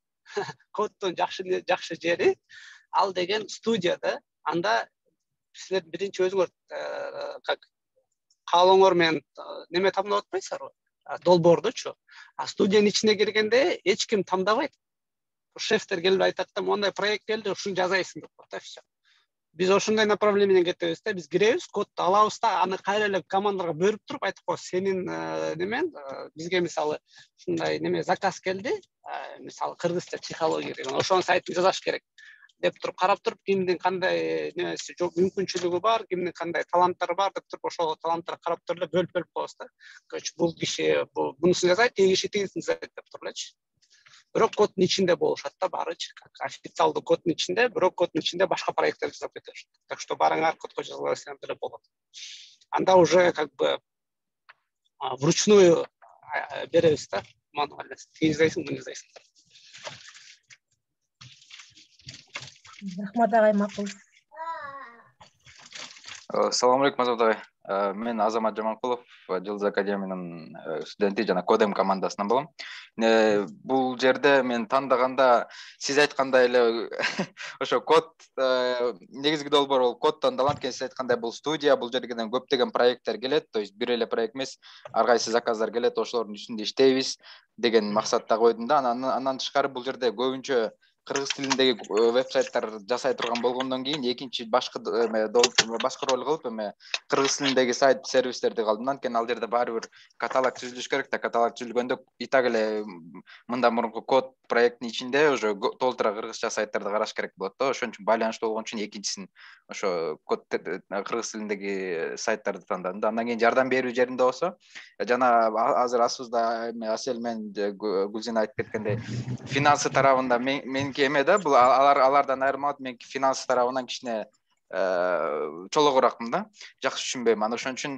Коддун жакшы жери ал деген студияда, анда силер биринчи өзүңөр как каалооңор менен неме тамдап атпайсыздарбы? Долбоордучу. Студиянын ичине киргенде эч ким тамдабайт. Шефтер келип айтат да, мондай проект келди, ушуну жазайсың деп коет да, все. Биз ошондой направление менен кетебиз да, биз киребиз, кодду алабыз да, аны кайра эле командаларга бөлүп туруп айтып коебуз, сенин немен бизге мисалы ушундай неме заказ келди, мисалы кыргызча психология деген, ошонун сайтын жасаш керек деп туруп карап туруп, кимдин кандай немеси жок, мүмкүнчүлүгү бар, кимдин кандай таланттары бар деп туруп, ошол таланттарды карап туруп эле бөлүп коебуз да. Бул киши мунусун жасайт, тиги киши тигисин жасайт деп туруп элечи. Бирок коддун ичинде болушат да баарычы, как официалдуу коддун ичинде, бирок коддун ичинде башка проекттер жасап кетишет. Так что баарыңар кодко жазыла берсеңер деле болот. Анда уже как бы вручную беребиз да, мануально. Тиги жасайсың, муну жасайсың. Рахмат агай, макул. Салам алейкум, Азамат агай. Мен Азамат Жаманкулов, Жылдыз академиянын студенти жана Кодем командасынан болом. Бул жерде мен тандаганда сиз айткандай эле ошо код негизги долбоор бол код тандалат экен. Сиз айткандай бул студия, бул жерден көптөгөн проекттер келет, то есть бир эле проект эмес, ар кайсы заказдар келет, ошолордун үстүндө иштейбиз деген максатта койдум да. Андан тышкары бул жерде көбүнчө кыргыз тилиндеги вебсайттар жасай турган болгондон кийин экинчи башкы роль кылып кыргыз тилиндеги сайт сервистерди калдым. Анткени ал жерде баары бир каталог түзүлүш керек да, каталог түзүлгөндө и так эле мындан мурунку код проекттин ичинде уже толтура кыргызча сайттарды караш керек болот да. Ошон үчүн байланыштуу болгон үчүн экинчисин ошо код кыргыз тилиндеги сайттарды тандадым да. Андан кийин жардам берүү жеринде болсо, жана азыр асыбызда Асель менен Гүлзина айтып кеткендей, финансы тарабында меники эме да, бул алардан айырмаланат. Мен финансы тарабынан кичине чологоракмын да, жакшы түшүнбөйм. Аны ошон үчүн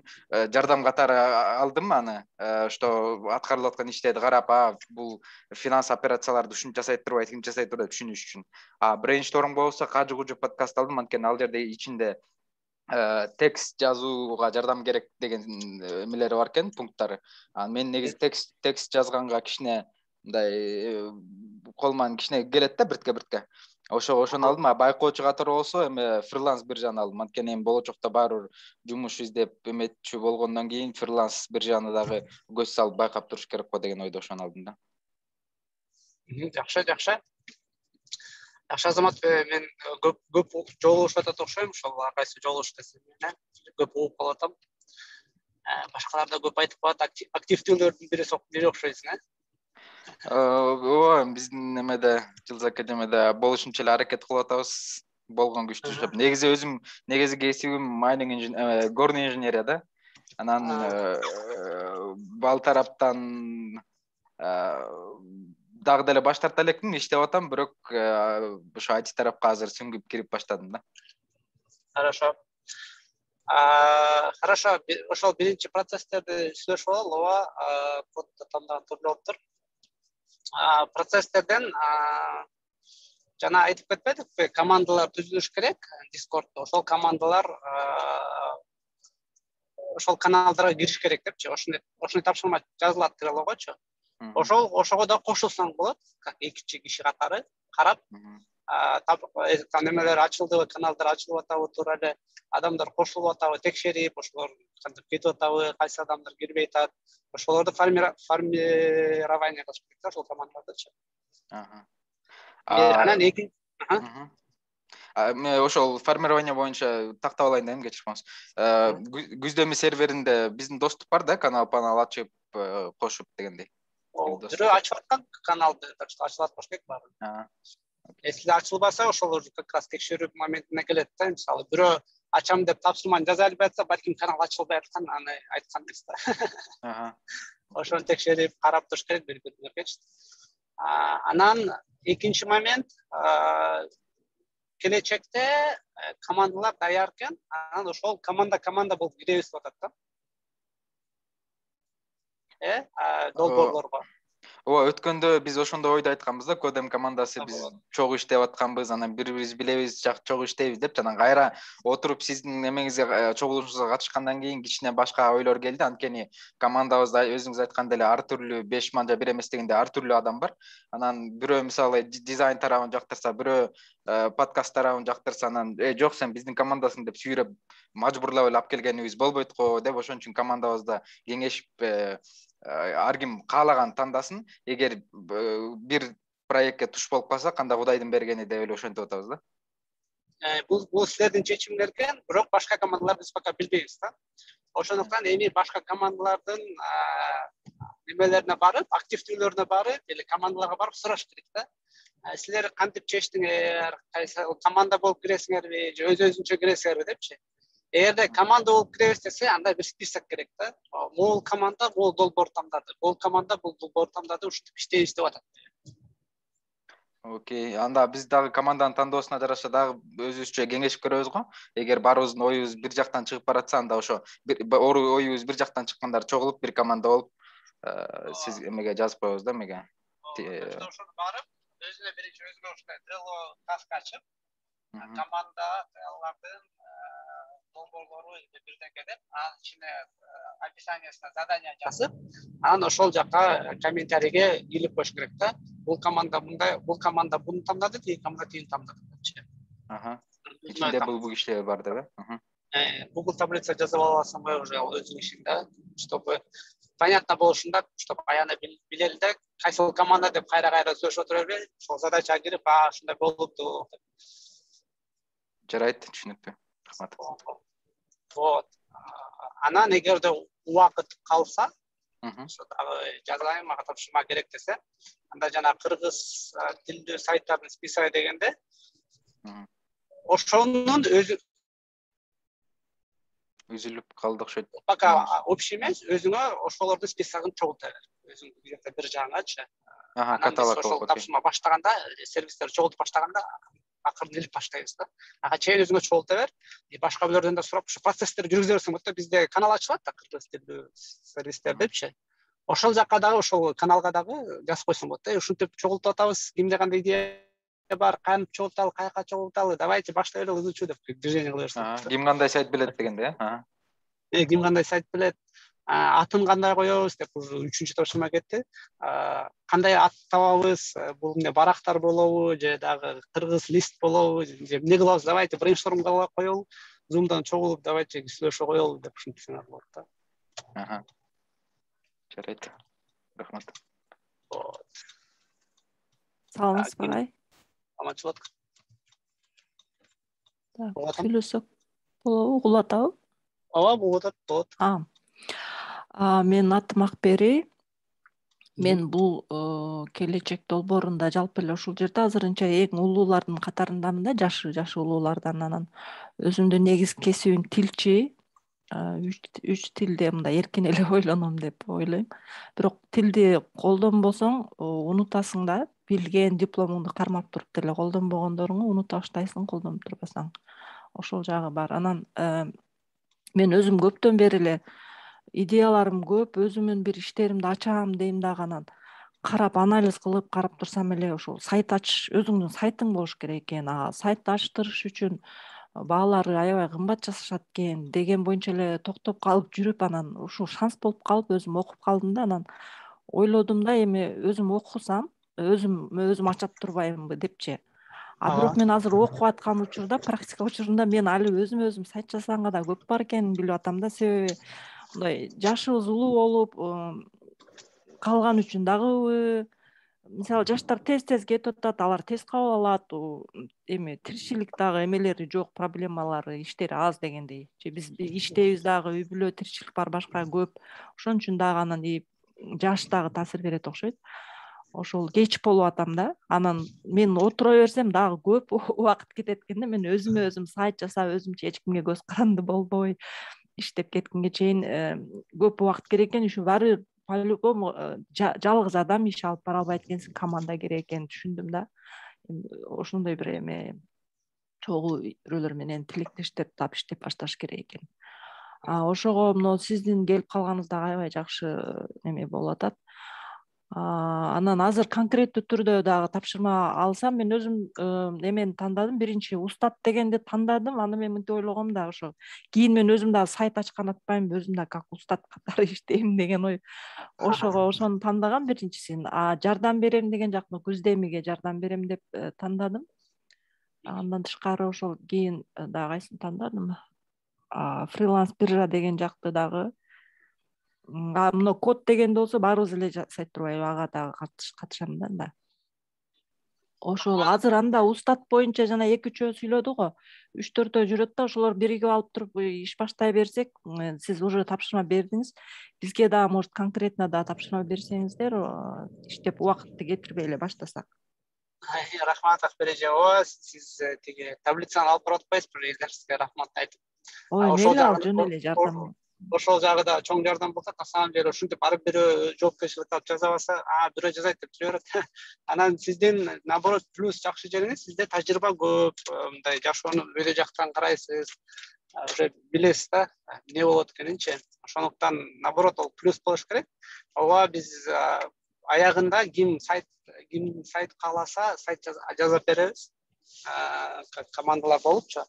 жардам катары алдым аны, что аткарылып аткан иштерди карап, бул финанс операцияларды ушинтип жасайт турбайт, ким жасайт турбайт түшүнүш үчүн. Брейншторм болсо кажы кужу подкаст алдым, анткени ал жерде ичинде текст жазууга жардам керек деген эмелери бар экен, пункттары. Мен негизи текст жазганга кичине мындай колуман кичине келет да, биртке. Ошону алдым, байкоочу катары болсо эми фриланс биржаны алдым. Анткени эми болочокто баары бир жумуш издеп эметчү болгондон кийин фриланс биржаны дагы көз салып байкап туруш керек го деген ойдо ошону алдым да. Жакшы. Жакшы Азамат, мен көп жолугушуп атат окшойм, ошол ар кайсы жолугушуп сиз менен көп угуп калып атам. Башкалар да көп айтып калат, активдүүлөрдүн бири окшойсуң, Ооба, биздин немеде Жылдыз Академияда болушунча эле аракет кылып атабыз. Болгон күчтүү иштеп. Негизи кесибим майнинг горный инженерия да. Анан бал тараптан дагы деле баш тарта элекмин, иштеп атам, бирок ошо IT тарапка азыр сүңгүп кирип баштадым да. Хорошо. Ошол биринчи процесстерди сүйлөшүп алалы, кодду тандаган туруп. Процесстерден жана айтып кетпедикпи, командалар түзүлүш керек Discord'да. Ошол командалар ошол каналдарга кириш керек депчи. Ошону тапшырма жазылат трелогочу. Ошого да кошулсаң болот, как экинчи киши катары карап, немелер ачылдыбы, каналдар ачылып атабы, туура эле адамдар кошулуп атабы текшерип, ошолор кантип кетип атабы, кайсы адамдар кирбей атат, ошолорду формирование кылыш керек да ошол командадачы. Анан экинчи мен ошол формирование боюнча тактап алайын дедим, кечирмеңиз. Күздөмө серверинде биздин доступ бар да, канал ачып кошуп дегендей. Бирөө ачып аткан каналды ачылат болуш керек баары. Если ачылбаса, ошол уже как раз текшерүү моментине келет да. Мисалы бирөө ачам деп тапшырманы жаза албай атса, балким канал ачылбай аткан, аны айткан эмес да. Ошону текшерип карап туруш керек бири-биринечи. Анан экинчи момент, келечекте командалар даяр экен, анан ошол команда болуп киребиз деп атат да. Долбоорлорго. Ооба, өткөндө биз ошондой ойду айтканбыз да, Кодем командасы биз чогуу иштеп атканбыз, анан бири-бирибиз билебиз, чогуу иштейбиз деп, анан кайра отуруп сиздин эмеңизге, чогулушуңузга катышкандан кийин кичине башка ойлор келди. Анткени командабызда өзүңүз айткандай эле ар түрлүү 5 ман же бир эмес дегенде ар түрлүү адам бар. Анан бирөө мисалы дизайн тарабын жактырса, бирөө подкаст тарабын жактырса, анан жок сен биздин командасың деп сүйрөп мажбурлап эле алып келгенибиз болбойт го деп, ошон үчүн командабызда кеңешип ар ким каалаган тандасын. Эгер бир проектке туш болуп калса, кандай Кудайдын бергени деп эле ошентип атабыз да. Бул силердин чечимиңер экен, бирок башка командалар биз пока билбейбиз да. Ошондуктан эми башка командалардын немелерине барып, активдүүлөрүнө барып, или командаларга барып сураш керек да. Силер кантип чечтиңер, кайсы команда болуп киресиңерби, же өз-өзүнчө киресиңерби депчи. Эгерде команда болуп киребиз десе, анда бир список керек да. Могул команда бул долбоор тандады, бул команда бул долбоор тандады, ушинтип иштейбиз деп атат. Окей, анда биз дагы команданын тандоосуна жараша дагы өзүбүзчө кеңешип көрөбүз го. Эгер баарыбыздын оюбуз бир жактан чыгып баратса, анда ошо оюбуз бир жактан чыккандар чогулуп бир команда болуп сиз эмеге жазып коебуз да, эмеге. Ошону барып, өзүнө биринчи өзүнө ушундай Trello таска ачып, команда Trello'дун долбоорлору бирдеке деп, анын ичине описаниясына задание жазып, анан ошол жакка комментарийге илип коюш керек да. Бул команда мындай, бул команда буну тандады, тиги команда тигини тандады депчи. Ичинде бул иштер бар деп. Google таблица жазып аласыңбы уже өзүң ишиң да, чтобы понятно болушунда, чтобы аяны билели да, кайсы команда деп кайра-кайра сүйлөшүп отура бербей, ошол задачага кирип, ушундай болупту. Жарайт, түшүнүктүү. Рахмат. Вот. Анан эгерде убакыт калса, ошо дагы жазайын, мага тапшырма керек десе, анда жана кыргыз тилдүү сайттардын списоги дегенде, ошонун үзүлүп калды окшойт. Пока общий эмес, өзүңө ошолордун списогун чогулта бер. Өзүң где-то бир жагыңачы. Каталог ошол тапшырма баштаганда, сервистер чогултуп баштаганда, акырын илип баштайбыз да. Ага чейин өзүңө чогулта бер. Башка бирлерден да сурап, ушу процесстерди жүргүзө берсең болот да, бизде канал ачылат да, кыргыз тилдүү сервистер депчи. Ошол жакка дагы, ошол каналга дагы жазып койсоң болот да. Ушинтип чогултуп атабыз, кимде кандай идея бар, кантип чогулталы, каяка чогулталы, давайте баштай эле кызычуу деп движение кыла берсең. Ким кандай сайт билет дегенде, ким кандай сайт билет. атын кандай коебуз деп уже 3-чү тапшырма кетти. Кандай ат табабыз? Бул эмне барактар болобу же дагы кыргыз лист болобу же эмне кылабыз? Давайте брейншторм кылып коелу. Zoom'дан чогулуп давайте сүйлөшө коелу деп ушинтсеңер болот да. Жарайт. Рахмат. Саламатсыз багай. Аманчылык. Так, сүйлөсөк болобу, угулуп атабы? Ооба, угулуп атат болот. Менин атым Акбери. Мен бул келечек долбоорунда жалпы эле ушул жерде азырынча эң улуулардын катарындамын да, жашы улуулардан. Анан өзүмдүн негизги кесибим тилчи. 3 тилде мындай эркин эле ойлоном деп ойлойм. Бирок тилди колдонбосоң унутасың да, билген дипломуңду кармап туруп деле колдонбогондоруңду унута баштайсың, колдонуп турбасаң. Ошол жагы бар. Анан мен өзүм көптөн бери эле идеяларым көп, өзүмдүн бир иштеримди ачам дейм дагы, анан карап анализ кылып карап турсам эле ошол сайт ачыш, өзүңдүн сайтың болуш керек экен. Сайтты ачтырыш үчүн баалары аябай кымбат жасашат экен деген боюнча эле токтоп калып жүрүп, анан ушул шанс болуп калып өзүм окуп калдым да, анан ойлодум да, эми өзүм окусам, өзүм ачат турбаймынбы депчи. Бирок мен азыр окуп аткан учурда, практика учурунда мен али өзүм сайт жасаганга да көп бар экенин билип атам да, себеби мындай жашыбыз улуу болуп калган үчүн дагыбы, мисалы жаштар тез кетип атат, алар тез кабыл алат, эми тиричилик дагы эмелери жок, проблемалары, иштери аз дегендей. Биз иштейбиз дагы, үй бүлө, тиричилик бар, башка көп. Ошон үчүн дагы анан жаш дагы таасир берет окшойт. Ошол кеч болуп атам да. Анан мен отура берсем дагы көп убакыт кетет экен да. Мен өзүм сайт жасап, өзүмчө эч кимге көз каранды болбой иштеп кеткенге чейин көп убакыт керек экен. Ушу баары по-любому жалгыз адам иш алып бара албайт экенсиң, команда керек экенин түшүндүм да. Ошондой бир эме чогуу бирөөлөр менен тилектештеп таап иштеп башташ керек экен. Ошого мына сиздин келип калганыңыз дагы аябай жакшы эме болуп атат. Анан азыр конкреттүү түрдө дагы тапшырма алсам, мен өзүм эмени тандадым. Биринчи устат дегенди тандадым. Аны мен мынтип ойлогом да, ошо кийин мен өзүм дагы сайт ачкан атпаймынбы, өзүм да как устат катары иштейм деген ой. Ошону тандагам биринчисин. Жардам берем деген жакны Күздемиге жардам берем деп тандадым. Андан тышкары ошол кийин дагы кайсын тандадым? Фриланс биржа деген жакты дагы. Мына код дегенде болсо баарыбыз эле жасайт турбайбы, ага дагы катышам да. Ошол азыр анда устат боюнча жана 2-3 сүйлөдү го. 3-4 жүрөт да, ошолор биригип алып туруп иш баштай берсек, сиз уже тапшырма бердиңиз. Бизге дагы может конкретно да тапшырма берсеңиздер, иштеп убакытты кетирбей эле баштасак. Рахмат Акбережи. Ооба, сиз тиги таблицаны алып барып атпайсызбы? Сизге рахмат айтып. Ошол жөн эле жардам. Ошол жагы да чоң жардам болот. На самом деле ушинтип ар бирөө жоопкерчилик алып жаза алса, бирөө жазайт деп жүрө берет. Анан сиздин наоборот плюс жакшы жериңиз, сизде тажрыйба көп, мындай жашоону өйдө жактан карайсыз, уже билесиз да эмне болот экенинчи. Ошондуктан наоборот ол плюс болуш керек. Ооба, биз аягында ким сайт кааласа, сайт жазып беребиз. Командалар болупчу.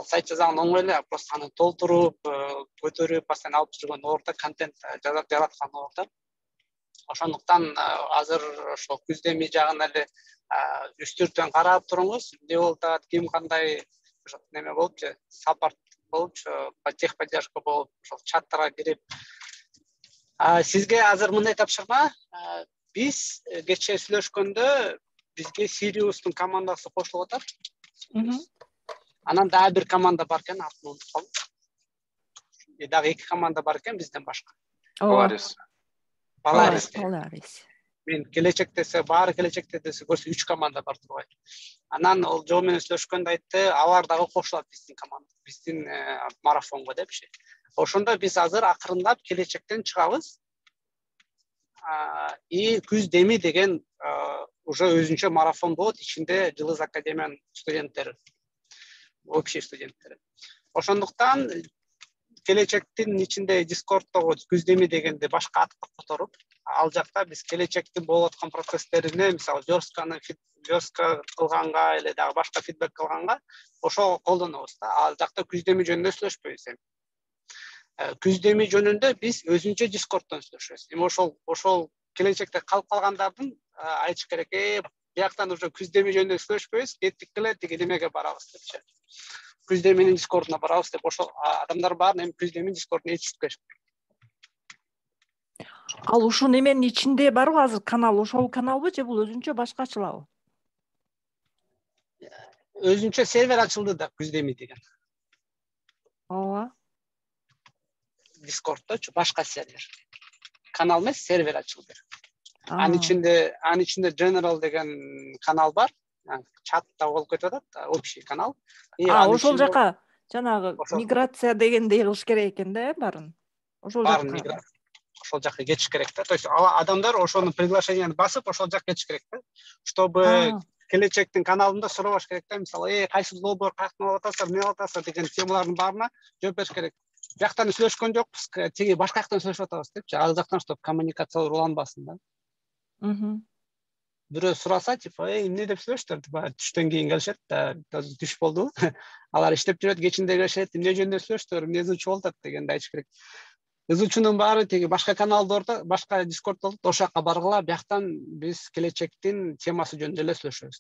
Сайт жазган оңой эле, просто аны толтуруп, көтөрүп, постоянно алып жүргөн орто контент жараткан орто. Ошондуктан азыр ошо Күздеми жагына эле үстүртөн карап туруңуз, эмне болуп атат, ким кандай неме болупчу, саппорт болупчу, техподдержка болуп, ошол чаттарга кирип. Сизге азыр мындай тапшырма, биз кечээ сүйлөшкөндө бизге Сириустун командасы кошулуп атат. Анан дагы бир команда бар экен, атын унутуп калдым. Дагы 2 команда бар экен бизден башка. Polaris. Мен келечек десе, баары келечекте десе көрсө 3 команда бар турбайбы. Анан ол жоо менен сүйлөшкөндө айтты, алар дагы кошулат биздин команда, биздин марафонго депчи. Ошондо биз азыр акырындап келечектен чыгабыз. Күздеми деген уже өзүнчө марафон болот, ичинде Жылыз академиянын студенттери, общий студенттери. Ошондуктан келечектин ичинде Discordдогу Күздеми дегенди башка атка которуп, ал жакта биз келечектин болуп аткан процесстерине, мисалы жорстко кылганга эле дагы башка фидбек кылганга ошо колдонобуз да. Ал жакта Күздеми жөнүндө сүйлөшпөйбүз эми. күздеми жөнүндө биз өзүнчө Discordдон сүйлөшөбүз. Эми ошол келечекте калып калгандардын айтыш керек, бияктан уже күздеми жөнүндө сүйлөшпөйбүз, кеттик эле тиги немеге барабыз депчи. Күздеминин Discordуна барабыз деп ошол адамдар баарын эми күздеминин Discordуна ээрчиткилеш. Ал ушул неменин ичинде барбы азыр канал, ошол каналбы же бул өзүнчө башка ачылабы? Өзүнчө сервер ачылды да күздеми деген. Ооба. Discordдочу башка сервер. Канал эмес, сервер ачылды. Анын ичинде General деген канал бар. Чатта болуп кетип атат, общий канал. Ошол жака жанагы миграция дегендей кылыш керек экен да, барын. Ошол жака. Ошол жака кетиш керек да. То есть адамдар ошонун приглашениени басып, ошол жака кетиш керек да. Чтобы келечектин каналында сурабаш керек да. Мисалы, кайсы долбоор каяктан алып атасыздар, эмне алып атасыздар деген темалардын баарына жооп бериш керек. Бияктан сүйлөшкөн жокпуз, тиги башка жактан сүйлөшүп атабыз депчи. Ал жактан чтобы коммуникациялар уланбасын да. Бирөө сураса, типа, эмне деп сүйлөштүр, түштөн кийин келишет да, түш болду. Алар иштеп жүрөт, кечинде келишет, эмне жөнүндө сүйлөштүр, эмне изучу болуп атат дегенди айтыш керек. Изучунун баары тиги башка каналдарда, башка Discordдо ошол жака баргыла, бияктан биз келечектин темасы жөнүндө эле сүйлөшөбүз.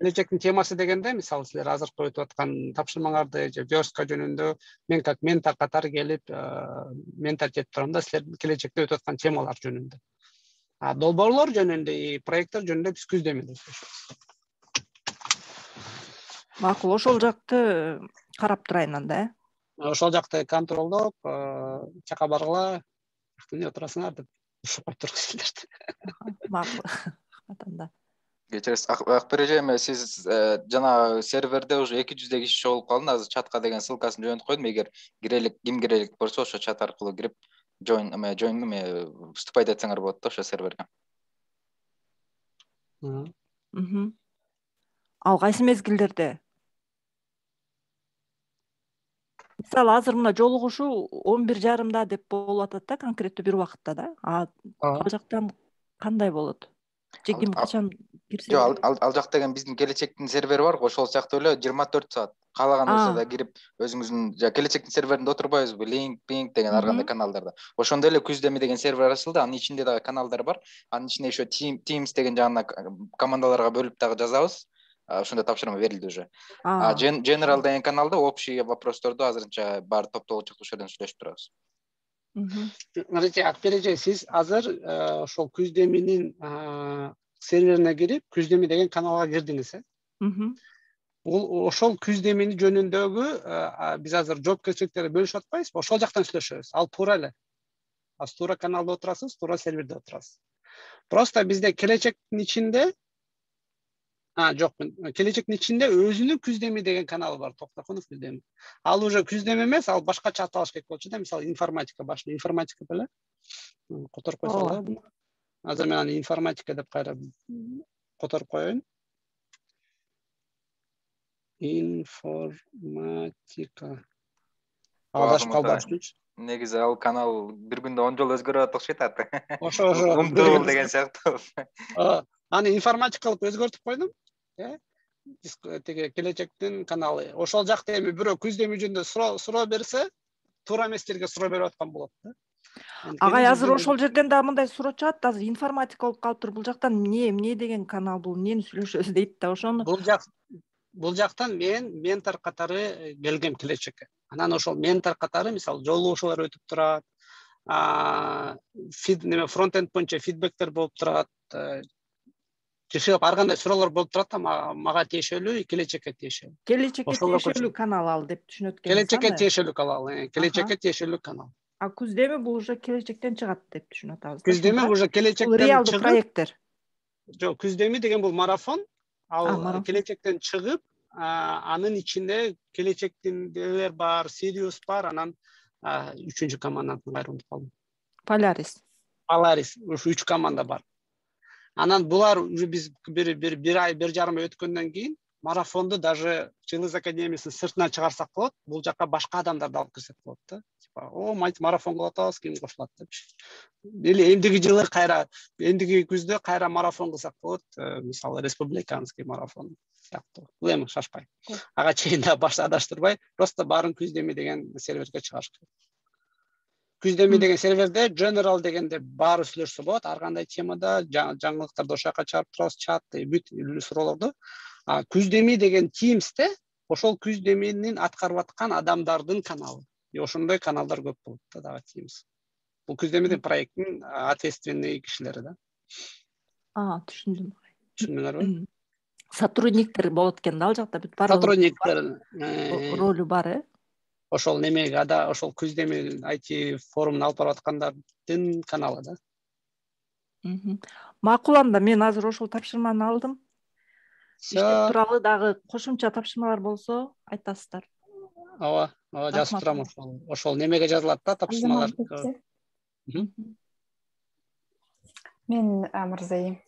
Келечектин темасы дегенде, мисалы, силер азыркы өтүп аткан тапшырмаңарды же верстка жөнүндө мен как ментор катары келип, ментор деп турам да, силер келечекте өтүп аткан темалар жөнүндө. Долбоорлор жөнүндө, проекттер жөнүндө биз күздемиде сүйлөшөбүз. Макул, ошол жакты карап турайын анда, Ошол жакты контролдоп, жака баргыла, эмне отурасыңар деп ушуп коюп тургузсуздар. Макул. Рахмат. Кечиресиз, Акбер эже, сиз жана серверде уже 200 киши болуп калдың, азыр чатка деген ссылкасын жөнөтүп койдум. Эгер ким кирелик болсо, ошо чат аркылуу кирип вступать этсеңер болот да ошо серверге. Ал кайсы мезгилдерде? Мисалы, азыр мына жолугушуу 11:30 деп болуп атат да, конкреттүү бир убакытта да. Ал жактан кандай болот? Же ким качан кирсе? Жок, ал жак деген биздин келечектин сервери бар, ошол сыяктуу эле 24 саат. Каалаган болсо да кирип өзүңүздүн келечектин серверинде отурбайбызбы? Link, Ping деген ар кандай каналдарда. Ошондой эле күздеми деген сервер ачылды, анын ичинде дагы каналдар бар. Анын ичинде еще Teams деген жагына командаларга бөлүп дагы жазабыз. Ошондой тапшырма берилди уже. General деген каналда общий вопросторду азырынча баары топтолуп чыгып ошол жерден сүйлөшүп турабыз. Акбер эже, сиз азыр ошол күздеминин серверине кирип, күздеми деген каналга кирдиңиз, ошол күздемини жөнүндөгү биз азыр жоопкерчиликтерди бөлүшүп атпайбызбы? Ошол жактан сүйлөшөбүз. Ал туура эле. Туура каналда отурасыз, туура серверде отурасыз. Просто бизде келечектин ичинде жок, келечектин ичинде өзүнүн күздеми деген каналы бар, Токтокунов күздеми. Ал уже күздеми эмес, ал башкача аталыш керек болчу да, мисалы, информатика башында, информатика беле? Которуп койсоң эле. Азыр мен аны информатика деп кайра которуп коеюн. Информатика. Алдашып калбаш үчүн. Негизи ал канал бир күндө 10 жолу өзгөрүп атышат ат. Ошо деген сыяктуу. Аны информатика кылып өзгөртүп койдум. Теге келечектин каналы. Ошол жакта эми бирөө күздеми жөнүндө суроо берсе, туура эместерге суроо берип аткан болот да. Агай, азыр ошол жерден да мындай суроо чыгат, азыр информатика болуп калыптыр. Бул жактан эмне деген канал бул, эмнени сүйлөшөбүз дейт да, ошону. Бул жактан мен ментор катары келгем келечекке. Анан ошол ментор катары, мисалы, жолугушуулар өтүп турат, фронтенд боюнча фидбектер болуп турат, жашап ар кандай суроолор болуп турат да, мага тиешелүү, келечекке тиешелүү. Келечекке тиешелүү канал ал деп түшүнөт экенсиз. Келечекке тиешелүү канал, келечекке тиешелүү канал. Күздеми бул уже келечектен чыгат деп түшүнүп атабыз. Күздеми уже келечектен чыгып. Реалдуу проекттер. Жок, күздеми деген бул марафон. Ал келечектен чыгып, анын ичинде келечектиндегилер бар, Sirius бар, анан 3-чү команданы кайра унутуп калдым. Polaris, ушу 3 команда бар. Анан булар уже биз бир ай, бир жарым ай өткөндөн кийин марафонду даже Жылыз академиясынын сыртына чыгарсак болот, бул жака башка адамдарды алып кирсек болот да. Типа, марафон кылып атабыз, ким кошулат депчи. Или эмдиги жылы кайра, эмдиги күздө кайра марафон кылсак болот, мисалы, республиканский марафон. сыяктуу. Бул эми шашпай. Ага чейин да башта адаштырбай, просто баарын Күздеми деген серверге чыгарыш керек. Күздеми деген серверде general дегенде баары сүйлөшсө болот, ар кандай темада жаңылыктарды ошол жака чыгарып турабыз, чат, бүт суроолорду. Күздеми деген Teams'те ошол Күздеминин аткарып аткан адамдардын каналы. Ошондой каналдар көп болот да дагы Teams. Бул Күздемидин проекттин ответственный кишилери да. Түшүндүм. Түшүндүңөрбү? Сотрудниктер болот экен да ал жакта бүт баары. Сотрудниктер ролу бар, ошол немеге ошол Күздеми IT форумун алып барып аткандардын каналы да. Макул анда мен азыр ошол тапшырманы алдым. Иштеп Все. туралы дагы кошумча тапшырмалар болсо айтасыздар. Ооба, жазып турам ошол немеге жазылат да тапшырмалар. Мен мырзайым.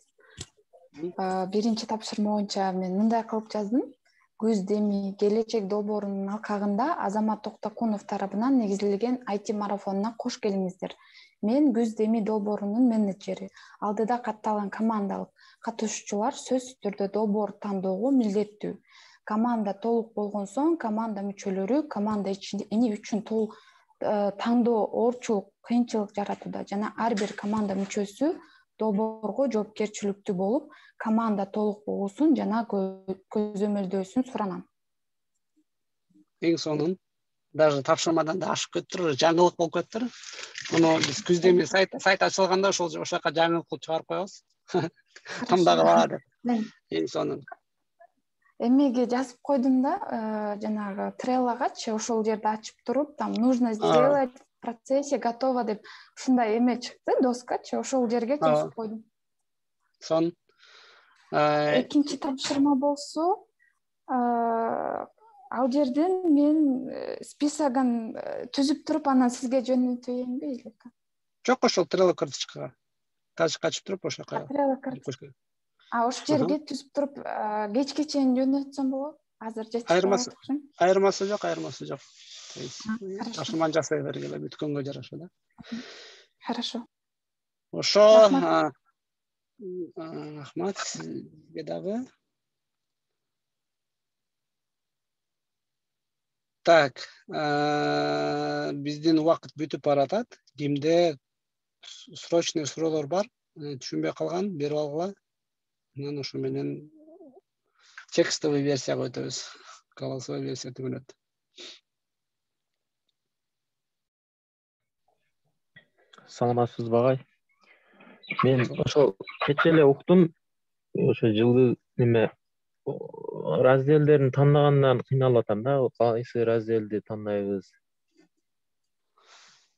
Биринчи тапшырма боюнча мен мындай кылып жаздым. Күздеми келечек долбоорунун алкагында Азамат Токтокунов тарабынан негизделген IT марафонуна кош келиңиздер. Мен Күздеми долбоорунун менеджери. Алдыда катталган командалык катышуучулар сөзсүз түрдө долбоор тандоого милдеттүү. Команда толук болгон соң команда мүчөлөрү команда ини үчүн тандоо оорчулук, кыйынчылык жаратууда жана ар бир команда мүчөсү долбоорго жоопкерчиликтүү болуп, команда толук болгусун жана көзөмөлдөөсүн суранам. Эң сонун даже тапшырмадан да ашып кетиптир, жаңылык болуп кетиптир. Муну биз Күздеми сайт ачылганда ошол жака жаңылык кылып чыгарып коебуз. Тандагыла деп. Эң сонун. Эмеге жазып койдум да, жанагы Trello'гачы ошол жерде ачып туруп, там нужно сделать в процессе готово деп ушундай эме чыкты, доскачы, ошол жерге жазып койдум. Сон. Экинчи тапшырма болсо, ал жерден мен списогун түзүп туруп, анан сизге жөнөтөйүнбү эле? Жок, ошол Trello карточкага. Качып туруп ошол жака. Trello карточка. Ошол жерге түзүп туруп, кечке чейин жөнөтсөм болот. Азыр жетишпей айырмасы жок. Тапшырманы жасай бергиле, бүткөнгө жараша да. Хорошо. Ошо. Рахмат сизге дагы. Так, биздин убакыт бүтүп баратат. Кимде срочный суроолор бар, түшүнбөй калган, берип алгыла. Анан ошо менен текстовый версияга өтөбүз. Голосовой версия түгөнөт. Саламатсызбы агай? Мен ошо кече эле уктум. Ошо жылы неме разделдерин тандагандан кыйналып атам да. Кайсы разделди тандайбыз?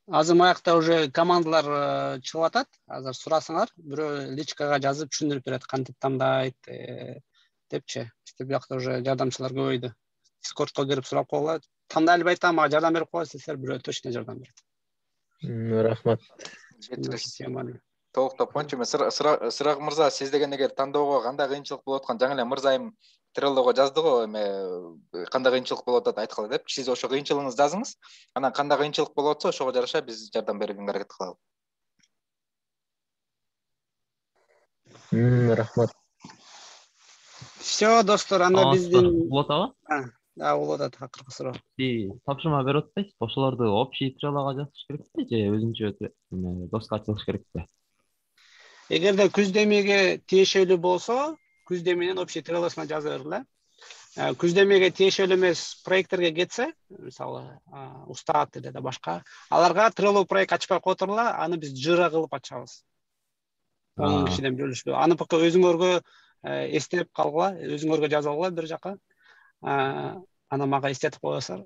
Азыр маякта уже командалар чыгып атат. Азыр сурасаңар, бирөө личкага жазып түшүндүрүп берет, кантип тандайт депчи. Бизде биякта уже жардамчылар көбөйдү. Дискордко кирип сурап койгула. Тандай албай атам, мага жардам берип коесиз десеңер, бирөө точно жардам берет. Рахмат. Толуктап койчу, мен Сырак мырза, сиз деген эгер тандоого кандай кыйынчылык болуп аткан, жаңы эле мырзайым Trello'го жазды го, эме кандай кыйынчылык болуп атат айткыла деп. Сиз ошо кыйынчылыгыңызды жазыңыз. Анан кандай кыйынчылык болуп атса, ошого жараша биз жардам берүүгө аракет кылалы. Рахмат. Все, достор, анда биздин болот абы? болот атат акыркы суроо. Тапшырма берип атпайсызбы? Ошолорду общий Trello'га жазыш керекпи же өзүнчө доска ачылыш керекпи? Эгерде Күздемиге тиешелүү болсо, Күздеминин общий Trello'суна жаза бергиле. Күздемиге тиешелүү эмес проекттерге кетсе, мисалы, Устат или башка, аларга Trello проект ачпай которула, аны биз Jira кылып ачабыз. 10 кишиден бөлүшпөй. Аны пока өзүңөргө эстеп калгыла, өзүңөргө жазып алгыла бир жака. Аны мага эстетип коесуңар.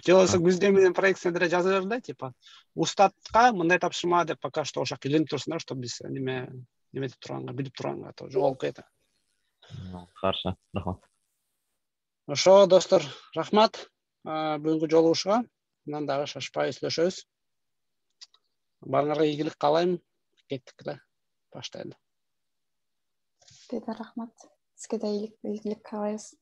Же болбосо Күздеминин проектине деле жаза бергиле, типа Устатка мындай тапшырма деп пока что ошо илинип турсундар, чтобы биз неметип турганга, билип турганга жоголуп кетет. Каршы, рахмат. Ошо, достор, рахмат бүгүнкү жолугушууга. Анан дагы шашпай сүйлөшөбүз. Баарыңарга ийгилик каалайм. Кеттик эле. Баштайлы. Рахмат. Сизге да ийгилик каалайбыз.